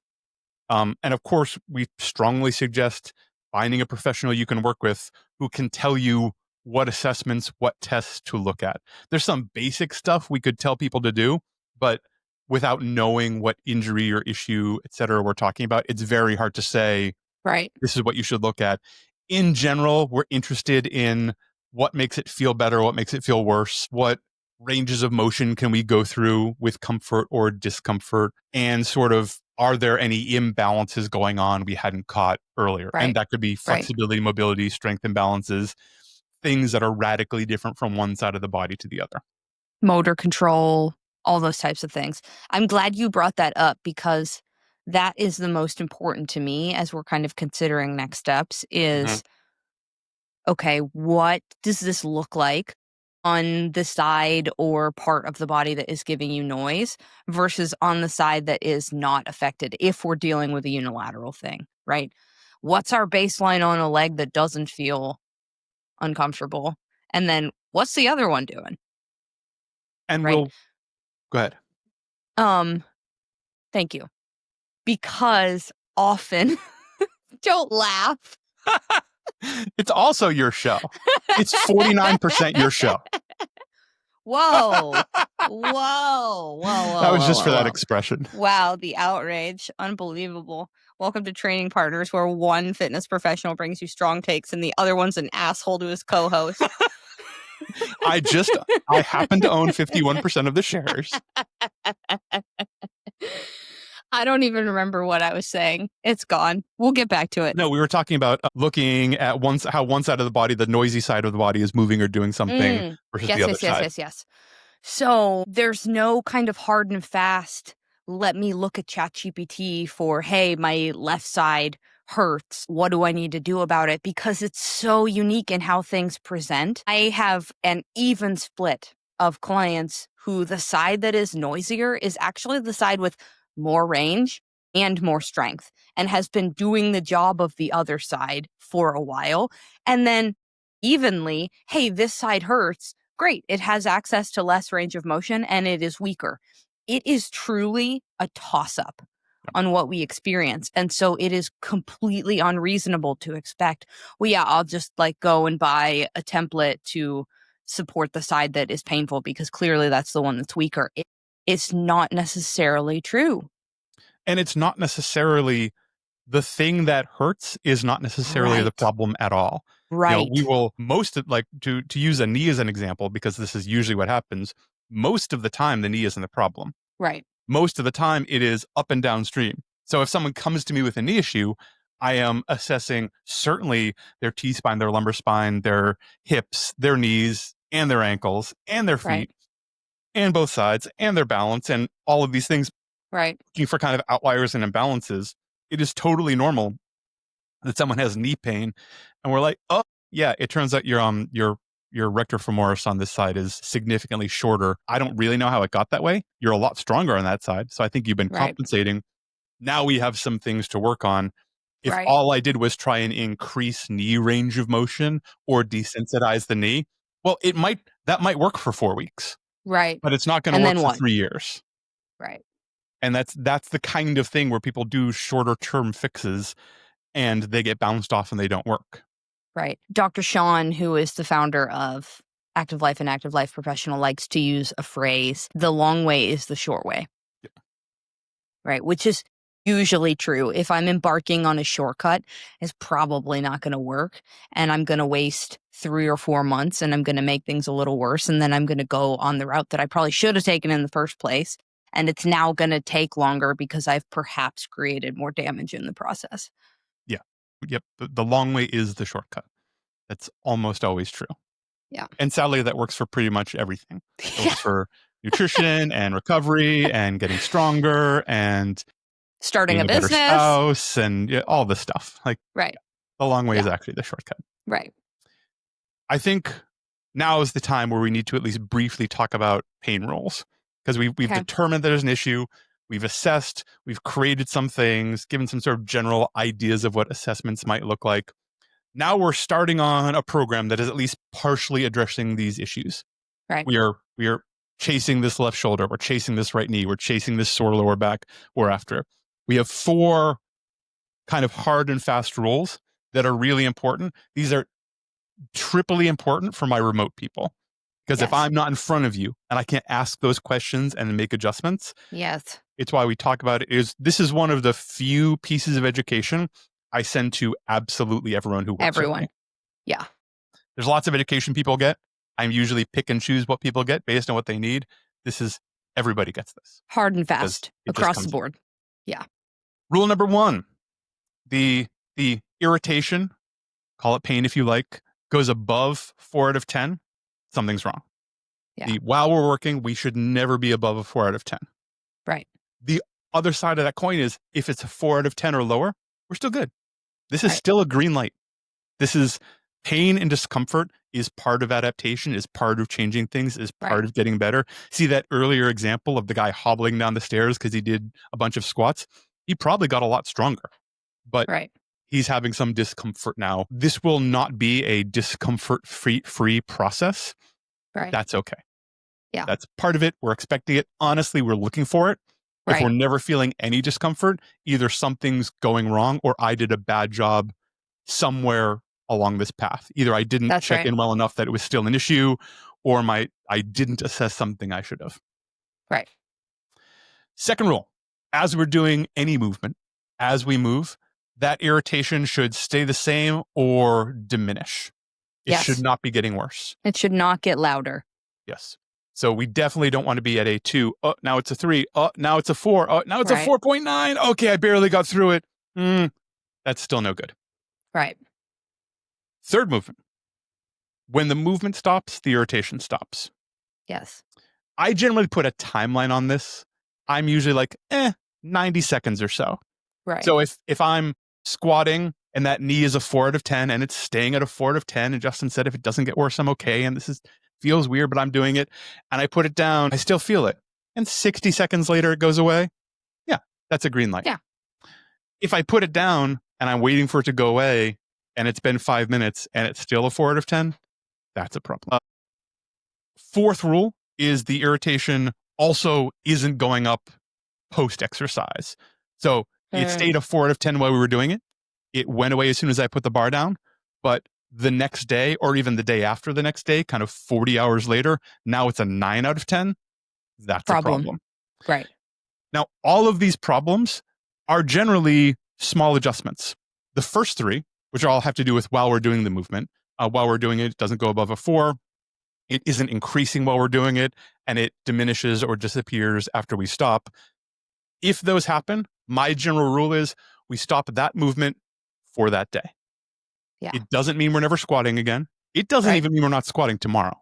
And of course, we strongly suggest finding a professional you can work with who can tell you what assessments, what tests to look at. There's some basic stuff we could tell people to do, but without knowing what injury or issue, et cetera, we're talking about, it's very hard to say, this is what you should look at. In general, we're interested in what makes it feel better, what makes it feel worse, what ranges of motion can we go through with comfort or discomfort, and sort of, are there any imbalances going on we hadn't caught earlier? And that could be flexibility, mobility, strength imbalances, things that are radically different from one side of the body to the other. Motor control, all those types of things. I'm glad you brought that up, because that is the most important to me as we're kind of considering next steps is, okay, what does this look like on the side or part of the body that is giving you noise versus on the side that is not affected if we're dealing with a unilateral thing, right? What's our baseline on a leg that doesn't feel uncomfortable? And then what's the other one doing? And we'll go ahead. Thank you. Because often, don't laugh. It's also your show. It's 49% your show. Whoa. Whoa. That was just for that expression. Wow, the outrage. Unbelievable. Welcome to Training Partners, where one fitness professional brings you strong takes and the other one's an asshole to his co-host. I happen to own 51% of the shares. I don't even remember what I was saying. It's gone. We'll get back to it. No, we were talking about looking at how one side of the body, the noisy side of the body, is moving or doing something versus the other side. Yes. So there's no kind of hard and fast, let me look at ChatGPT for, hey, my left side hurts. What do I need to do about it? Because it's so unique in how things present. I have an even split of clients who the side that is noisier is actually the side with more range and more strength and has been doing the job of the other side for a while. And then evenly, hey, this side hurts. Great. It has access to less range of motion and it is weaker. It is truly a toss-up on what we experience. And so it is completely unreasonable to expect, well, yeah, I'll just go and buy a template to support the side that is painful because clearly that's the one that's weaker. It's not necessarily true. And it's not necessarily the thing that hurts is not necessarily the problem at all. Right. We will to use a knee as an example, because this is usually what happens. Most of the time, the knee isn't the problem. Right. Most of the time, it is up and downstream. So if someone comes to me with a knee issue, I am assessing certainly their T-spine, their lumbar spine, their hips, their knees, and their ankles, and their feet, and both sides, and their balance, and all of these things. Right. Looking for kind of outliers and imbalances. It is totally normal that someone has knee pain, and we're like, oh yeah, it turns out your rector femoris on this side is significantly shorter. I don't really know how it got that way. You're a lot stronger on that side, so I think you've been compensating. Now we have some things to work on. If all I did was try and increase knee range of motion or desensitize the knee, well, that might work for 4 weeks. Right. But it's not going to work for 3 years. Right. And that's the kind of thing where people do shorter term fixes and they get bounced off and they don't work. Right. Dr. Sean, who is the founder of Active Life and Active Life Professional, likes to use a phrase, the long way is the short way. Yeah. Right. Which is usually true. If I'm embarking on a shortcut, it's probably not going to work. And I'm going to waste 3 or 4 months and I'm going to make things a little worse. And then I'm going to go on the route that I probably should have taken in the first place. And it's now going to take longer because I've perhaps created more damage in the process. Yeah. Yep. The long way is the shortcut. That's almost always true. Yeah. And sadly, that works for pretty much everything. It works for nutrition and recovery and getting stronger and starting being a better business. spouse and all this stuff. Like, Right. the long way is actually the shortcut. Right. I think now is the time where we need to at least briefly talk about pain rules, because we've determined that there's an issue. We've assessed, we've created some things, given some sort of general ideas of what assessments might look like. Now we're starting on a program that is at least partially addressing these issues. Right. We are chasing this left shoulder. We're chasing this right knee. We're chasing this sore lower back. We're after. We have 4 kind of hard and fast rules that are really important. These are triply important for my remote people. Because if I'm not in front of you and I can't ask those questions and make adjustments, yes, it's why we talk about it. This is one of the few pieces of education I send to absolutely everyone who works with me. Yeah. There's lots of education people get. I usually pick and choose what people get based on what they need. This is, everybody gets this. Hard and fast across the board. Yeah. Rule number 1, the irritation, call it pain if you like, goes above 4 out of 10, something's wrong. Yeah. While we're working, we should never be above a 4 out of 10. Right. The other side of that coin is if it's a 4 out of 10 or lower, we're still good. This is still a green light. This is pain and discomfort is part of adaptation, is part of changing things, is part of getting better. See that earlier example of the guy hobbling down the stairs because he did a bunch of squats? He probably got a lot stronger, but he's having some discomfort now. This will not be a discomfort-free process. Right. That's okay. Yeah. That's part of it. We're expecting it. Honestly, we're looking for it. If we're never feeling any discomfort, either something's going wrong or I did a bad job somewhere along this path. Either I didn't check in well enough that it was still an issue, or I didn't assess something I should have. Right. Second rule, as we're doing any movement, as we move, that irritation should stay the same or diminish. It should not be getting worse. It should not get louder. Yes. So we definitely don't want to be at a 2. Oh, now it's a 3. Oh, now it's a 4. Oh, now it's a 4.9. Okay, I barely got through it. That's still no good. Right. Third movement. When the movement stops, the irritation stops. Yes. I generally put a timeline on this. I'm usually like, 90 seconds or so. Right. So if I'm squatting and that knee is a 4 out of 10 and it's staying at a 4 out of 10, and Justin said if it doesn't get worse, I'm okay. And this feels weird, but I'm doing it. And I put it down, I still feel it. And 60 seconds later, it goes away. Yeah, that's a green light. Yeah. If I put it down and I'm waiting for it to go away and it's been 5 minutes and it's still a 4 out of 10, that's a problem. Fourth rule is the irritation also isn't going up post-exercise. So it stayed a 4 out of 10 while we were doing it. It went away as soon as I put the bar down. But the next day, or even the day after the next day, kind of 40 hours later, now it's a 9 out of 10. That's a problem. Right. Now, all of these problems are generally small adjustments. The first 3, which all have to do with while we're doing the movement, while we're doing it, it doesn't go above a 4. It isn't increasing while we're doing it, and it diminishes or disappears after we stop. If those happen, my general rule is we stop that movement for that day. Yeah. It doesn't mean we're never squatting again. It doesn't even mean we're not squatting tomorrow.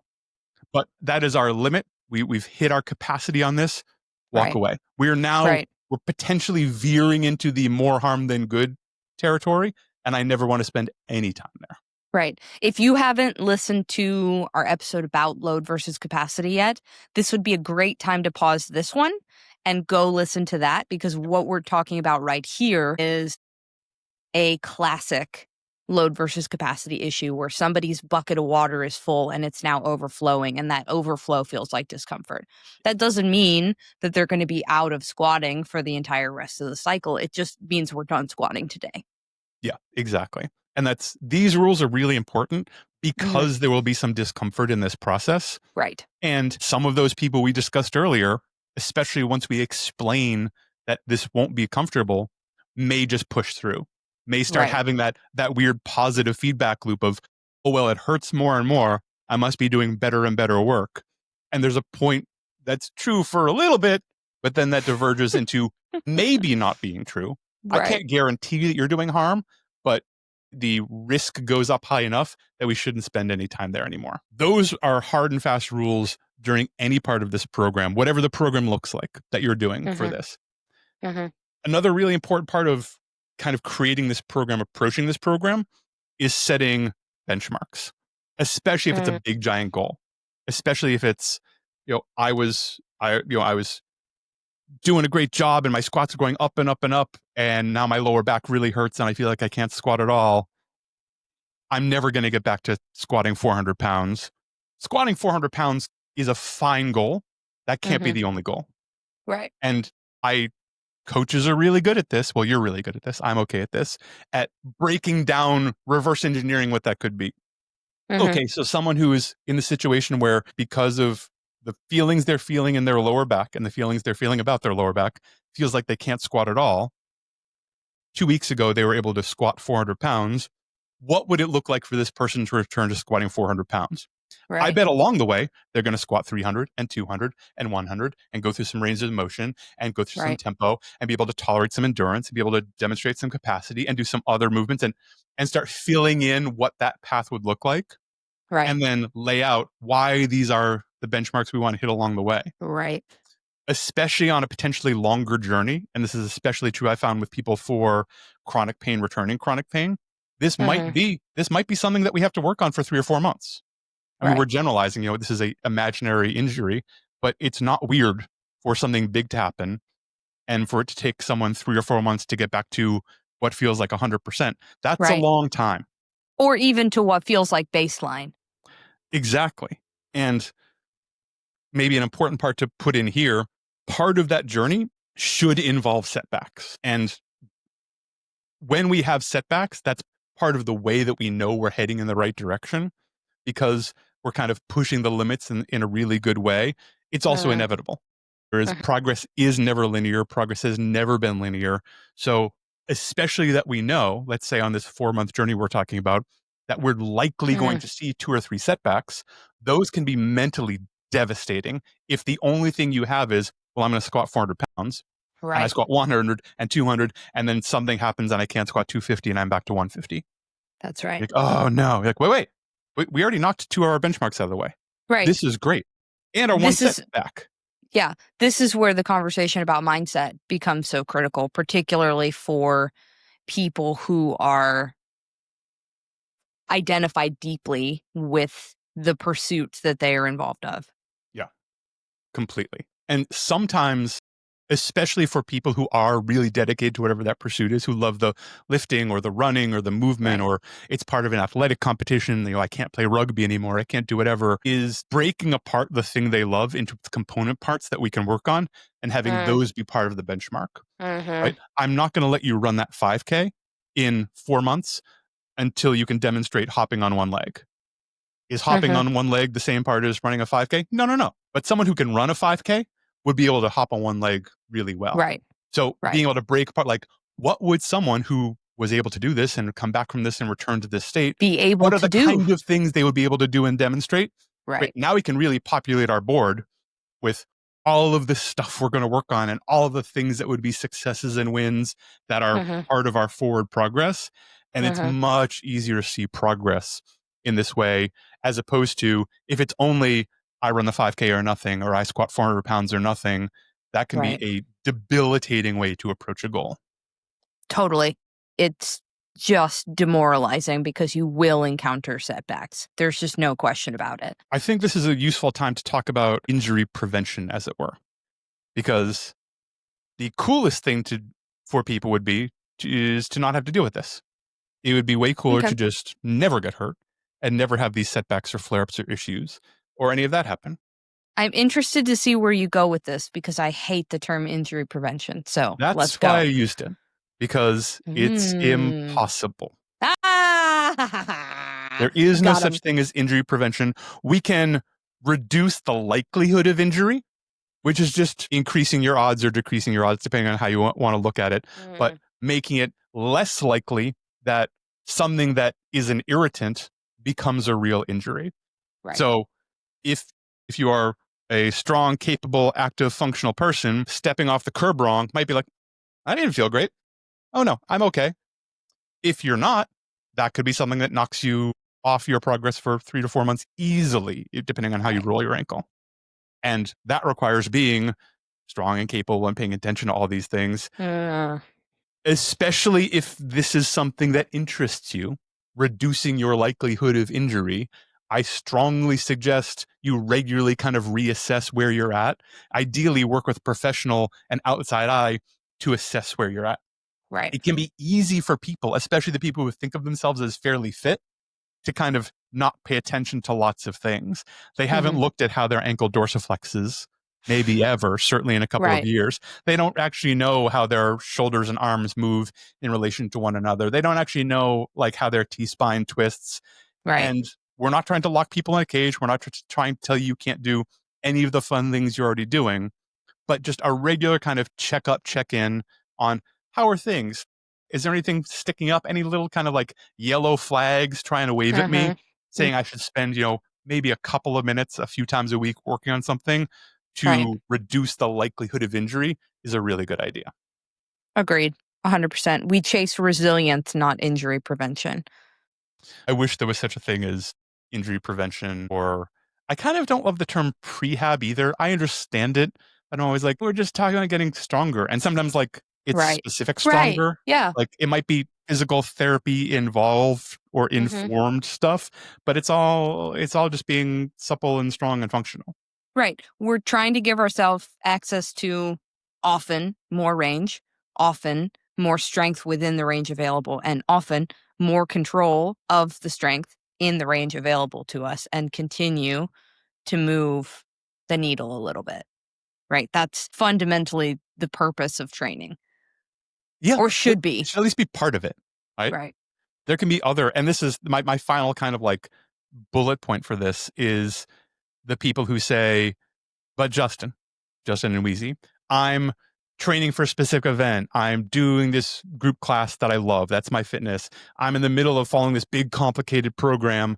But that is our limit. We've hit our capacity on this. Walk away. We're now we're potentially veering into the more harm than good territory, and I never want to spend any time there. Right. If you haven't listened to our episode about load versus capacity yet, this would be a great time to pause this one and go listen to that, because what we're talking about right here is a classic load versus capacity issue where somebody's bucket of water is full and it's now overflowing, and that overflow feels like discomfort. That doesn't mean that they're going to be out of squatting for the entire rest of the cycle. It just means we're done squatting today. Yeah, exactly. And these rules are really important because there will be some discomfort in this process. Right. And some of those people we discussed earlier, especially once we explain that this won't be comfortable may just push through, may start having that weird positive feedback loop of, oh, well, it hurts more and more. I must be doing better and better work. And there's a point that's true for a little bit, but then that diverges into maybe not being true. I can't guarantee that you're doing harm, but the risk goes up high enough that we shouldn't spend any time there anymore. Those are hard and fast rules during any part of this program, whatever the program looks like that you're doing for this. Another really important part of kind of creating this program, approaching this program, is setting benchmarks, especially if it's a big giant goal, especially if it's, I was doing a great job and my squats are going up and up and up, and now my lower back really hurts and I feel like I can't squat at all. I'm never going to get back to squatting 400 pounds. Squatting 400 pounds is a fine goal. That can't be the only goal. And coaches are really good at this. Well, you're really good at this. I'm okay at this, at breaking down, reverse engineering what that could be. Okay, so someone who is in the situation where, because of the feelings they're feeling in their lower back and the feelings they're feeling about their lower back, feels like they can't squat at all. 2 weeks ago, they were able to squat 400 pounds. What would it look like for this person to return to squatting 400 pounds? I bet along the way, they're going to squat 300 and 200 and 100 and go through some ranges of motion and go through some tempo and be able to tolerate some endurance and be able to demonstrate some capacity and do some other movements and start filling in what that path would look like. And then lay out why these are the benchmarks we want to hit along the way. Especially on a potentially longer journey. And this is especially true, I found, with people for chronic pain, returning chronic pain. This might be something that we have to work on for 3 or 4 months. I mean, we're generalizing, this is a imaginary injury, but it's not weird for something big to happen and for it to take someone 3 or 4 months to get back to what feels like 100%. That's a long time. Or even to what feels like baseline. Exactly. And maybe an important part to put in here, part of that journey should involve setbacks. And when we have setbacks, that's part of the way that we know we're heading in the right direction, because we're kind of pushing the limits in a really good way. It's also inevitable. Whereas progress is never linear. Progress has never been linear. So especially that we know, let's say on this 4-month journey we're talking about, that we're likely going to see 2 or 3 setbacks, those can be mentally devastating if the only thing you have is, well, I'm going to squat 400 pounds, and I squat 100 and 200, and then something happens and I can't squat 250 and I'm back to 150. That's right. Like, oh no. You're like, wait. We already knocked 2 of our benchmarks out of the way. This is great. And our one setback. Yeah. This is where the conversation about mindset becomes so critical, particularly for people who are identified deeply with the pursuits that they are involved of. Yeah, completely. And sometimes, especially for people who are really dedicated to whatever that pursuit is, who love the lifting or the running or the movement, or it's part of an athletic competition, I can't play rugby anymore, I can't do whatever, is breaking apart the thing they love into component parts that we can work on and having those be part of the benchmark. Right? I'm not going to let you run that 5K in 4 months until you can demonstrate hopping on one leg. Is hopping on one leg the same part as running a 5K? No. But someone who can run a 5K would be able to hop on one leg really well. So being able to break apart, like, what would someone who was able to do this and come back from this and return to this state be able to do? What are the kind of things they would be able to do and demonstrate? Now we can really populate our board with all of the stuff we're going to work on and all of the things that would be successes and wins that are part of our forward progress. And it's much easier to see progress in this way, as opposed to if it's only I run the 5K or nothing, or I squat 400 pounds or nothing. That can be a debilitating way to approach a goal. Totally. It's just demoralizing because you will encounter setbacks. There's just no question about it. I think this is a useful time to talk about injury prevention, as it were, because the coolest thing for people is to not have to deal with this. It would be way cooler to just never get hurt and never have these setbacks or flare-ups or issues or any of that happen. I'm interested to see where you go with this, because I hate the term injury prevention. So let's go. That's why I used it, because it's impossible. There is no such thing as injury prevention. We can reduce the likelihood of injury, which is just increasing your odds or decreasing your odds, depending on how you want to look at it, but making it less likely that something that is an irritant becomes a real injury. Right. So if you are a strong, capable, active, functional person, stepping off the curb wrong might be like, I didn't feel great. Oh no, I'm okay. If you're not, that could be something that knocks you off your progress for 3 to 4 months easily, depending on how you Right. roll your ankle. And that requires being strong and capable and paying attention to all these things, especially if this is something that interests you, reducing your likelihood of injury. I strongly suggest you regularly kind of reassess where you're at. Ideally, work with professional and outside eye to assess where you're at. Right. It can be easy for people, especially the people who think of themselves as fairly fit, to kind of not pay attention to lots of things. They haven't looked at how their ankle dorsiflexes, maybe ever, certainly in a couple of Right. years. They don't actually know how their shoulders and arms move in relation to one another. They don't actually know like how their T-spine twists. Right. And we're not trying to lock people in a cage. We're not trying to tell you can't do any of the fun things you're already doing, but just a regular kind of check up, check in on how are things? Is there anything sticking up? Any little kind of like yellow flags trying to wave at me, saying I should spend, maybe a couple of minutes a few times a week working on something to Right. reduce the likelihood of injury is a really good idea. Agreed. 100%. We chase resilience, not injury prevention. I wish there was such a thing as injury prevention, or I kind of don't love the term prehab either. I understand it. I'm always like, we're just talking about getting stronger. And sometimes like it's Right. specific Right. stronger. Yeah. Like it might be physical therapy involved or informed stuff, but it's all just being supple and strong and functional. Right. We're trying to give ourselves access to often more range, often more strength within the range available, and often more control of the strength in the range available to us, and continue to move the needle a little bit. Right. That's fundamentally the purpose of training. Yeah. Or should It be. should at least be part of it. Right. Right. There can be other, and this is my final kind of like bullet point for this is the people who say, but Justin and Weezy, I'm training for a specific event. I'm doing this group class that I love. That's my fitness. I'm in the middle of following this big, complicated program.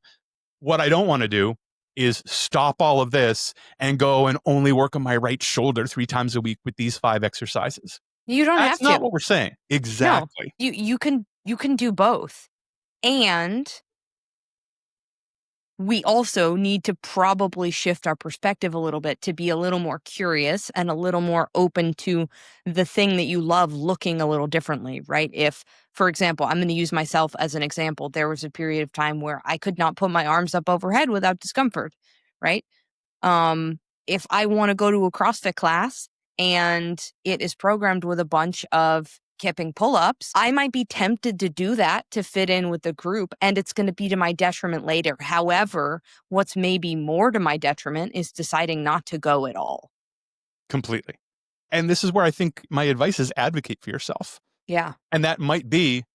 What I don't want to do is stop all of this and go and only work on my right shoulder 3 times a week with these 5 exercises. You don't That's have not to. what we're saying. No. Exactly. You can do both. And we also need to probably shift our perspective a little bit to be a little more curious and a little more open to the thing that you love looking a little differently, right? If, for example, I'm going to use myself as an example, there was a period of time where I could not put my arms up overhead without discomfort, right? If I want to go to a CrossFit class and it is programmed with a bunch of kipping pull-ups, I might be tempted to do that to fit in with the group, and it's going to be to my detriment later. However, what's maybe more to my detriment is deciding not to go at all. Completely. And this is where I think my advice is advocate for yourself. Yeah. And that might be,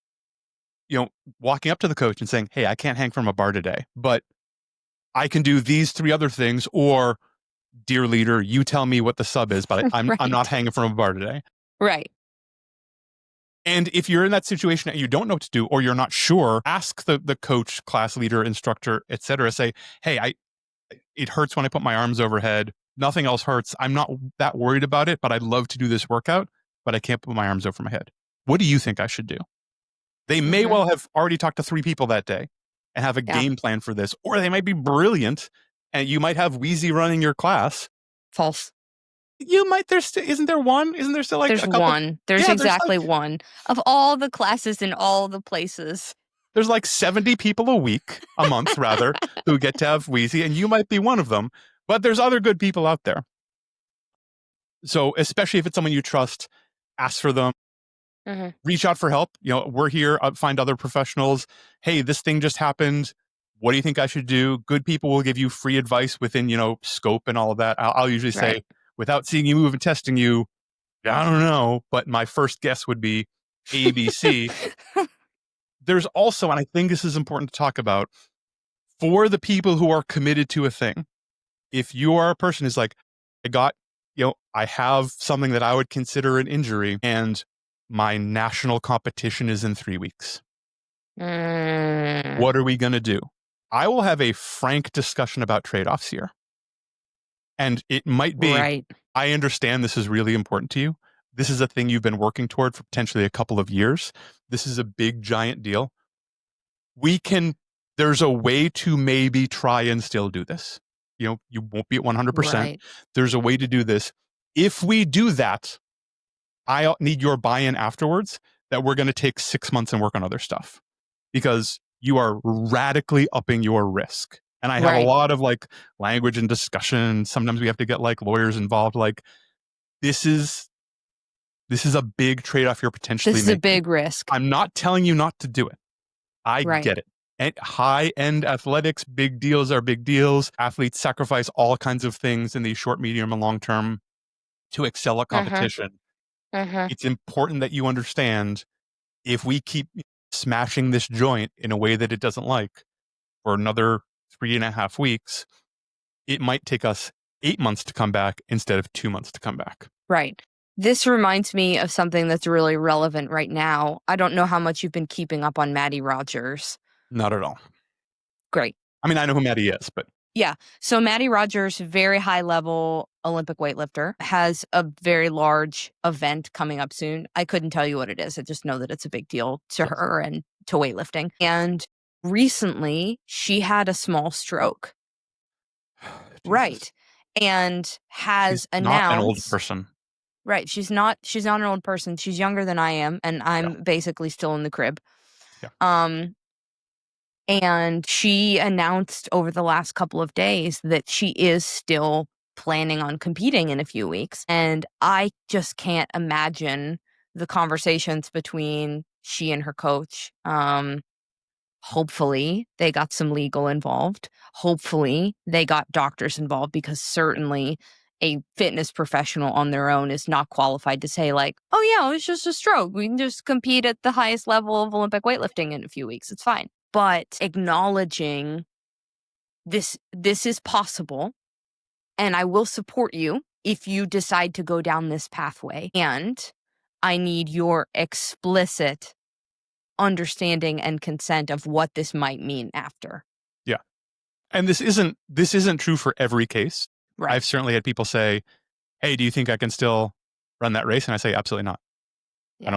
walking up to the coach and saying, hey, I can't hang from a bar today, but I can do these 3 other things, or dear leader, you tell me what the sub is, but I'm Right. not hanging from a bar today. Right. And if you're in that situation and you don't know what to do, or you're not sure, ask the coach, class leader, instructor, etc. Say, hey, it hurts when I put my arms overhead. Nothing else hurts. I'm not that worried about it, but I'd love to do this workout, but I can't put my arms over my head. What do you think I should do? They may well have already talked to 3 people that day and have a game plan for this, or they might be brilliant and you might have Weezy running your class. False. You might, isn't there one? Isn't there still like There's a couple? one. There's Yeah, exactly one. Of all the classes in all the places. There's like 70 people a month rather, who get to have Weezy, and you might be one of them, but there's other good people out there. So especially if it's someone you trust, ask for them. Reach out for help. We're here. Find other professionals. Hey, this thing just happened. What do you think I should do? Good people will give you free advice within, scope and all of that. I'll usually say, without seeing you move and testing you, I don't know, but my first guess would be ABC. There's also, and I think this is important to talk about, for the people who are committed to a thing, if you are a person who's like, I got I have something that I would consider an injury, and my national competition is in 3 weeks. What are we going to do? I will have a frank discussion about trade-offs here. And it might be, Right. I understand this is really important to you. This is a thing you've been working toward for potentially a couple of years. This is a big, giant deal. There's a way to maybe try and still do this. You won't be at 100%. Right. There's a way to do this. If we do that, I need your buy-in afterwards that we're going to take 6 months and work on other stuff, because you are radically upping your risk. And I have a Right. lot of like language and discussion. Sometimes we have to get like lawyers involved. Like this is a big trade-off you're potentially This is making. a big risk. I'm not telling you not to do it. I Right. get it. And high-end athletics, big deals are big deals. Athletes sacrifice all kinds of things in the short, medium, and long term to excel at competition. It's important that you understand, if we keep smashing this joint in a way that it doesn't like for another 3.5 weeks, it might take us 8 months to come back instead of 2 months to come back. Right. This reminds me of something that's really relevant right now. I don't know how much you've been keeping up on Maddie Rogers. Not at all. Great. I mean, I know who Maddie is, but Yeah. So Maddie Rogers, very high level Olympic weightlifter, has a very large event coming up soon. I couldn't tell you what it is. I just know that it's a big deal to Yes. her and to weightlifting. And recently she had a small stroke. Right. And has she's announced not an old person. Right. She's not an old person. She's younger than I am, and I'm basically still in the crib. Yeah. And she announced over the last couple of days that she is still planning on competing in a few weeks. And I just can't imagine the conversations between she and her coach. Hopefully they got some legal involved. Hopefully they got doctors involved, because certainly a fitness professional on their own is not qualified to say like, oh yeah, it was just a stroke. We can just compete at the highest level of Olympic weightlifting in a few weeks. It's fine. But acknowledging this is possible, and I will support you if you decide to go down this pathway. And I need your explicit understanding and consent of what this might mean after. Yeah. And this isn't true for every case. Right. I've certainly had people say, hey, do you think I can still run that race? And I say, absolutely not. Yeah.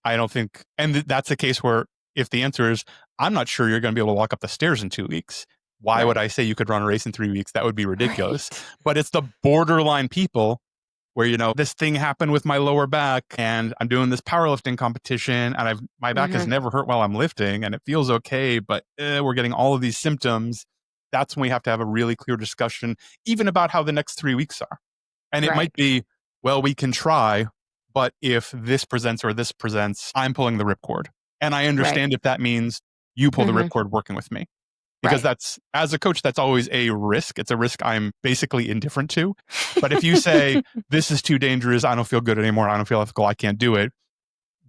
I don't think, and that's a case where if the answer is, I'm not sure you're going to be able to walk up the stairs in 2 weeks, why would I say you could run a race in 3 weeks? That would be ridiculous. Right. But it's the borderline people where, this thing happened with my lower back and I'm doing this powerlifting competition and my back has never hurt while I'm lifting and it feels okay, but we're getting all of these symptoms. That's when we have to have a really clear discussion, even about how the next 3 weeks are. And it might be, well, we can try, but if this presents or this presents, I'm pulling the ripcord. And I understand if that means you pull the ripcord working with me. Because that's, as a coach, that's always a risk. It's a risk I'm basically indifferent to. But if you say, this is too dangerous, I don't feel good anymore, I don't feel ethical, I can't do it,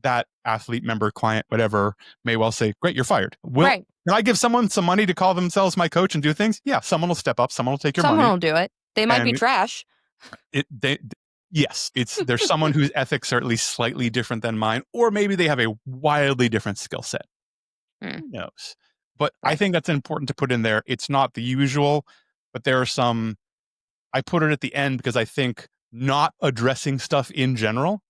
that athlete, member, client, whatever, may well say, great, you're fired. Can I give someone some money to call themselves my coach and do things? Yeah, someone will step up, someone will take your money. Someone will do it. They might be trash. Yes, there's someone whose ethics are at least slightly different than mine, or maybe they have a wildly different skill set. Who knows? But I think that's important to put in there. It's not the usual, but there are some, I put it at the end because I think not addressing stuff in general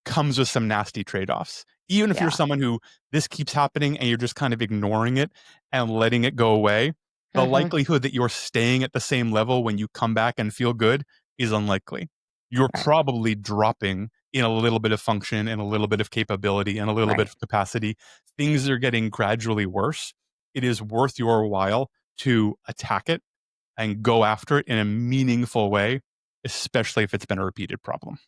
comes with some nasty trade-offs. Even if you're someone who this keeps happening and you're just kind of ignoring it and letting it go away, the likelihood that you're staying at the same level when you come back and feel good is unlikely. You're probably dropping in a little bit of function and a little bit of capability and a little bit of capacity. Things are getting gradually worse. It is worth your while to attack it and go after it in a meaningful way, especially if it's been a repeated problem.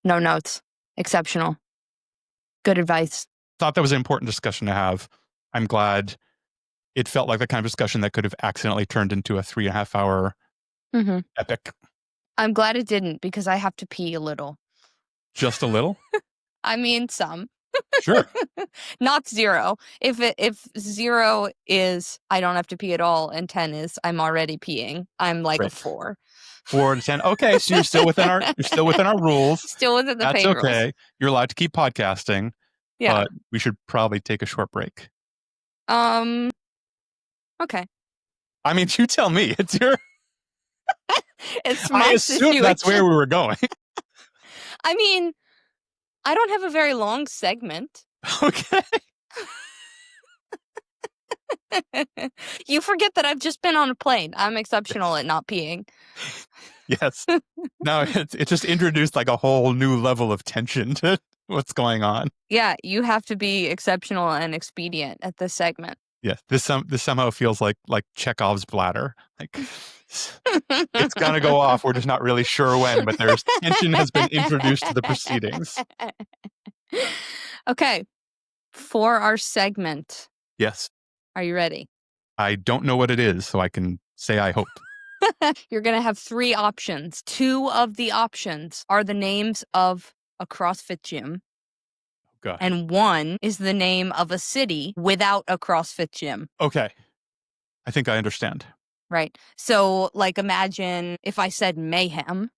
No notes. Exceptional. Good advice. Thought that was an important discussion to have. I'm glad it felt like the kind of discussion that could have accidentally turned into a 3.5 hour epic. I'm glad it didn't, because I have to pee a little. Just a little? I mean, some. Sure. Not 0. If 0 is I don't have to pee at all and 10 is I'm already peeing, I'm like a 4. 4 to 10. Okay, so you're still within our rules. Still within the That's pain okay. rules. You're allowed to keep podcasting, Yeah. but we should probably take a short break. Okay. I mean, you tell me. It's your. It's I my assume situation. that's where we were going. I mean, I don't have a very long segment. Okay. You forget that I've just been on a plane. I'm exceptional at not peeing. Yes. No, it just introduced like a whole new level of tension to what's going on. Yeah, you have to be exceptional and expedient at this segment. Yes, this somehow feels like Chekhov's bladder. Like it's gonna go off. We're just not really sure when, but there's tension has been introduced to the proceedings. Okay, for our segment. Yes. Are you ready? I don't know what it is, so I can say I hope. You're going to have 3 options. 2 of the options are the names of a CrossFit gym. God. And 1 is the name of a city without a CrossFit gym. Okay. I think I understand. Right. So, like, imagine if I said Mayhem.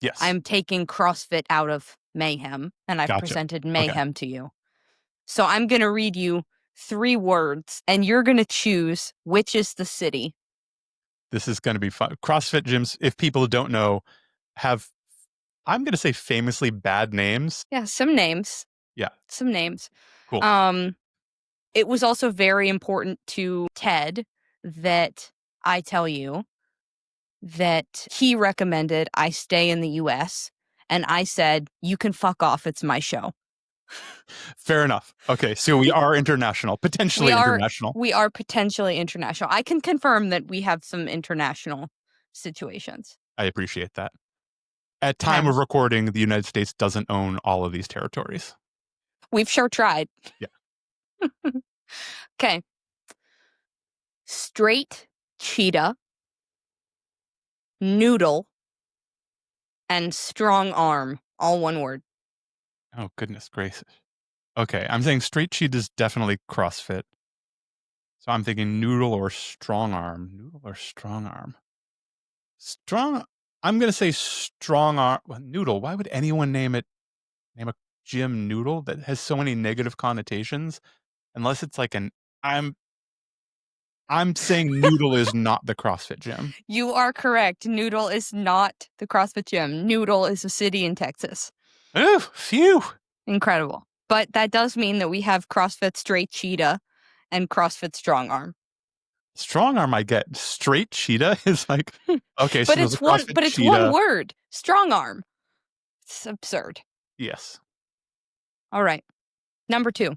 Yes. I'm taking CrossFit out of Mayhem, and I've presented Mayhem to you. So I'm going to read you 3 words, and you're going to choose which is the city. This is going to be fun. CrossFit gyms, if people don't know, have, I'm going to say famously bad names. Yeah, some names. Yeah. Some names. Cool. It was also very important to Ted that I tell you that he recommended I stay in the US, and I said, you can fuck off, it's my show. Fair enough. Okay, so we are international, potentially international. We are potentially international. I can confirm that we have some international situations. I appreciate that. At time of recording, the United States doesn't own all of these territories. We've sure tried. Yeah. Okay. Straight cheetah, noodle, and strong arm. All one word. Oh, goodness gracious. Okay, I'm saying straight cheetah is definitely CrossFit. So I'm thinking noodle or strong arm. Noodle or strong arm. I'm going to say strong arm. Well, noodle. Why would anyone name a gym noodle? That has so many negative connotations. Unless it's like I'm saying noodle is not the CrossFit gym. You are correct. Noodle is not the CrossFit gym. Noodle is a city in Texas. Oh, phew. Incredible. But that does mean that we have CrossFit Straight Cheetah and CrossFit Strong Arm. Strong arm I get. Straight cheetah is like, okay, so but it's one word. Strong arm. It's absurd. Yes. All right. Number 2.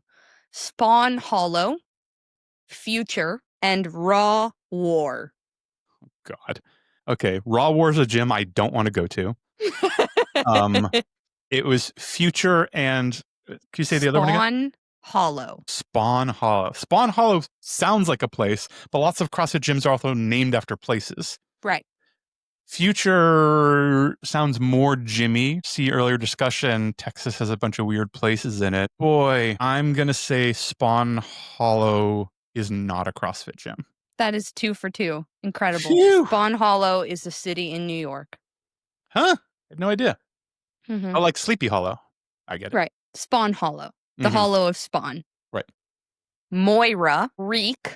Spawn Hollow, Future, and Raw War. Oh, God. Okay, Raw War is a gym I don't want to go to. It was Future and can you say the other one again? Hollow. Spawn Hollow. Spawn Hollow sounds like a place, but lots of CrossFit gyms are also named after places. Right. Future sounds more gymmy. See earlier discussion, Texas has a bunch of weird places in it. Boy, I'm going to say Spawn Hollow is not a CrossFit gym. That is 2 for 2. Incredible. Phew. Spawn Hollow is a city in New York. Huh? I have no idea. Mm-hmm. I like Sleepy Hollow. I get it. Right. Spawn Hollow. The Hollow of Spawn. Right. Moira, Reek,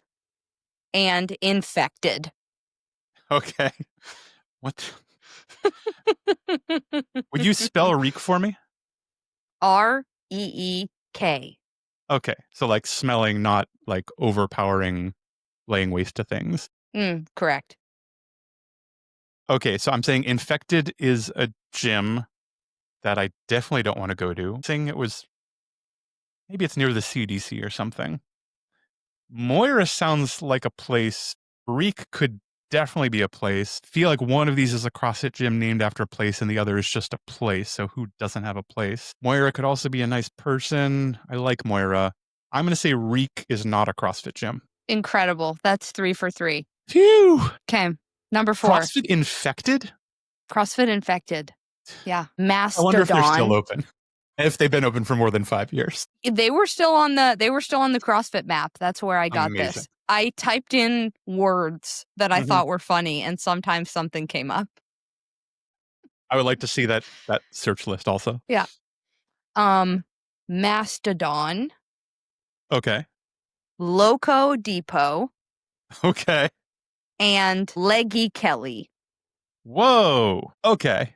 and Infected. Okay. What? Would you spell Reek for me? R-E-E-K. Okay. So like smelling, not like overpowering, laying waste to things. Correct. Okay. So I'm saying Infected is a gym that I definitely don't want to go to. Saying it was, maybe it's near the CDC or something. Moira sounds like a place. Reek could definitely be a place. Feel like one of these is a CrossFit gym named after a place and the other is just a place. So who doesn't have a place? Moira could also be a nice person. I like Moira. I'm going to say Reek is not a CrossFit gym. Incredible. That's 3 for 3. Phew. Okay. Number 4. CrossFit Infected? CrossFit Infected. Yeah. Mastodon. I wonder if they're still open. If they've been open for more than 5 years. They were still on the CrossFit map. That's where I got Amazing. this. I typed in words that I thought were funny, and sometimes something came up. I would like to see that search list also. Yeah. Mastodon, Okay. Loco Depot, Okay. and Leggy Kelly. Whoa. Okay.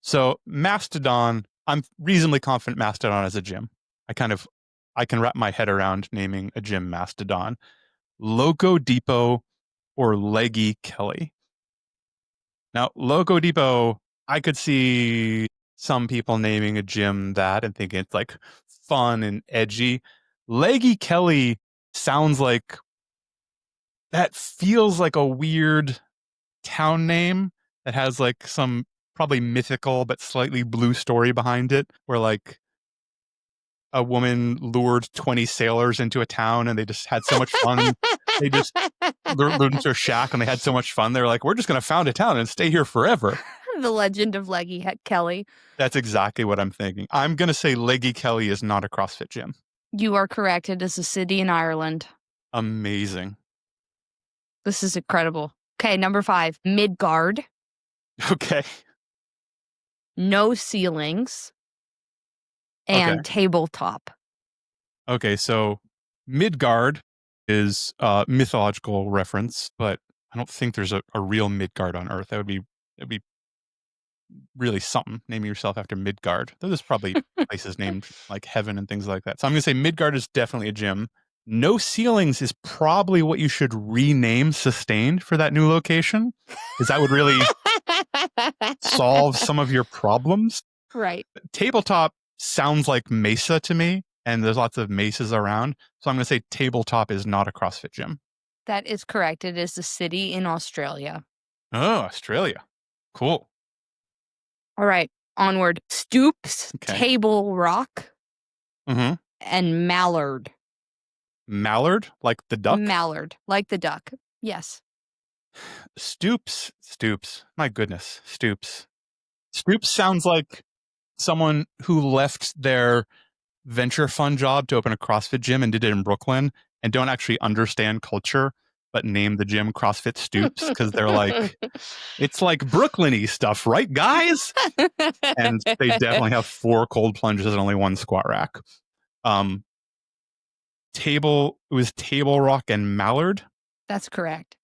So Mastodon, I'm reasonably confident Mastodon is a gym. I can wrap my head around naming a gym Mastodon. Loco Depot or Leggy Kelly. Now, Loco Depot, I could see some people naming a gym that and thinking it's like fun and edgy. Leggy Kelly sounds like that feels like a weird town name that has like some probably mythical but slightly blue story behind it, where like a woman lured 20 sailors into a town and they just had so much fun. They just lured into a shack and they had so much fun. They're like, we're just going to found a town and stay here forever. The legend of Leggy Kelly. That's exactly what I'm thinking. I'm going to say Leggy Kelly is not a CrossFit gym. You are correct. It is a city in Ireland. Amazing. This is incredible. Okay, number 5, Midgard. Okay. No ceilings. And Okay. tabletop. Okay, so Midgard is a mythological reference, but I don't think there's a real Midgard on Earth. That'd be really something, naming yourself after Midgard. Though there's probably places named like Heaven and things like that. So I'm going to say Midgard is definitely a gym. No ceilings is probably what you should rename Sustained for that new location, because that would really solve some of your problems. Right. Tabletop sounds like Mesa to me, and there's lots of mesas around. So I'm going to say Tabletop is not a CrossFit gym. That is correct. It is a city in Australia. Oh, Australia. Cool. All right, onward. Stoops, Okay. Table Rock, Mm-hmm. and Mallard. Mallard, like the duck? Mallard, like the duck. Yes. Stoops. My goodness. Stoops sounds like someone who left their venture fund job to open a CrossFit gym and did it in Brooklyn and don't actually understand culture, but named the gym CrossFit Stoops because they're like, it's like Brooklyn-y stuff, right, guys? And they definitely have 4 cold plunges and only 1 squat rack. It was Table Rock and Mallard. That's correct.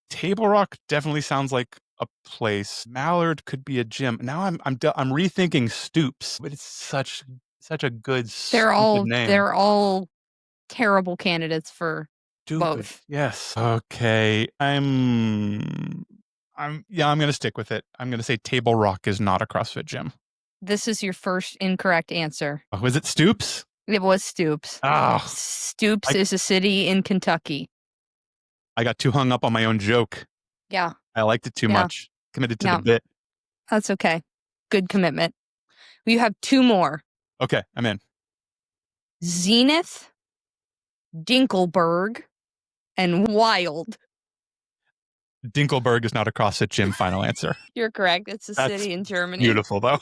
Table Rock definitely sounds like a place. Mallard could be a gym. Now I'm rethinking Stoops, but it's such a good name. They're all terrible candidates for both. Yes. Okay. I'm going to stick with it. I'm going to say Table Rock is not a CrossFit gym. This is your first incorrect answer. Oh, was it Stoops? It was Stoops. Oh, Stoops is a city in Kentucky. I got too hung up on my own joke. Yeah. I liked it too much. Committed to the bit. That's okay. Good commitment. You have 2 more. Okay, I'm in. Zenith, Dinkelberg, and Wild. Dinkelberg is not a CrossFit gym. Final answer. You're correct. It's a city in Germany. Beautiful, though.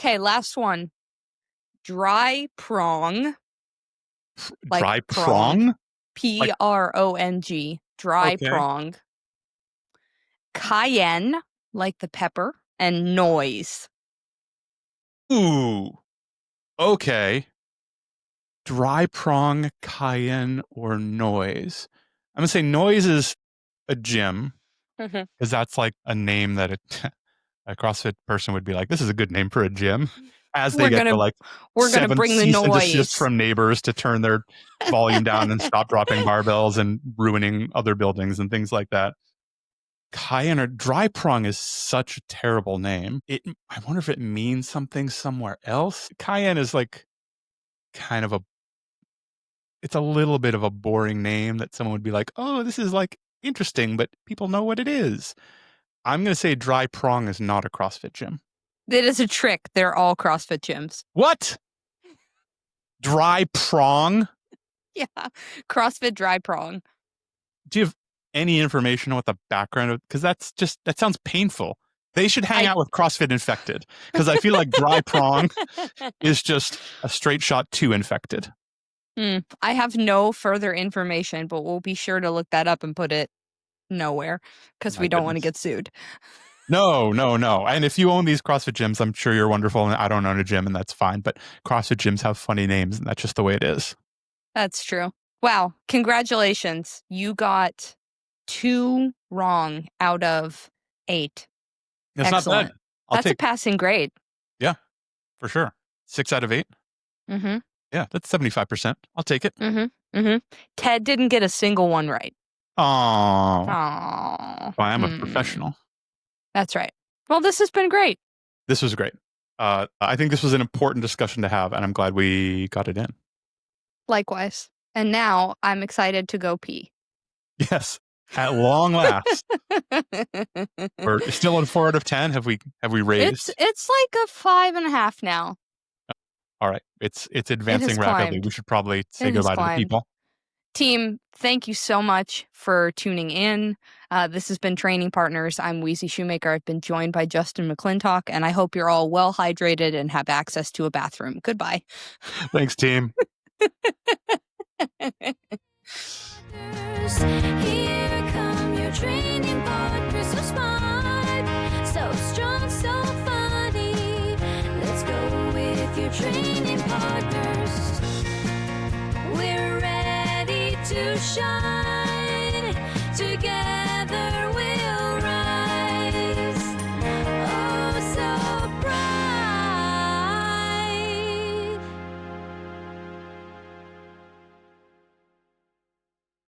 Okay, last one. Dry Prong. Like Dry Prong? Prong. Dry Prong. Cayenne, like the pepper, and Noise. Ooh. Okay. Dry Prong, Cayenne, or Noise. I'm going to say Noise is a gym, because that's like a name that a CrossFit person would be like, this is a good name for a gym. As they get we're going to bring the noise from neighbors to turn their volume down and stop dropping barbells and ruining other buildings and things like that. Cayenne or Dry Prong is such a terrible name. I wonder if it means something somewhere else. Cayenne is like kind of it's a little bit of a boring name that someone would be like, oh, this is like interesting, but people know what it is. I'm going to say Dry Prong is not a CrossFit gym. It is a trick. They're all CrossFit gyms. What? Dry Prong? Yeah. CrossFit Dry Prong. Do you have any information on what the background of, because that sounds painful. They should hang out with CrossFit Infected, because I feel like Dry Prong is just a straight shot to Infected. I have no further information, but we'll be sure to look that up and put it nowhere because we don't want to get sued. No. And if you own these CrossFit gyms, I'm sure you're wonderful. And I don't own a gym, and that's fine. But CrossFit gyms have funny names, and that's just the way it is. That's true. Wow. Congratulations. You got 2 wrong out of 8. It's not Excellent. bad. I'll That's a take, passing grade. yeah, for sure. 6 out of 8. Mm-hmm. Yeah, that's 75%. I'll take it. Mm-hmm. Mm-hmm. Ted didn't get a single one right. Oh, Aww. I am a professional. That's right. Well, this has been great. This was great. I think this was an important discussion to have, and I'm glad we got it in. Likewise. And now I'm excited to go pee. Yes, at long last. We're still on 4 out of 10. Have we raised? It's like a 5.5 now. All right. It's advancing rapidly. climbed. We should probably say It has goodbye to the climbed. people. Team, thank you so much for tuning in. This has been Training Partners. I'm Weezy Shoemaker. I've been joined by Justin McClintock, and I hope you're all well hydrated and have access to a bathroom. Goodbye. Thanks, team. Here come your training partners, so smart, so strong, so funny. Let's go with your training partners. We're ready to shine together.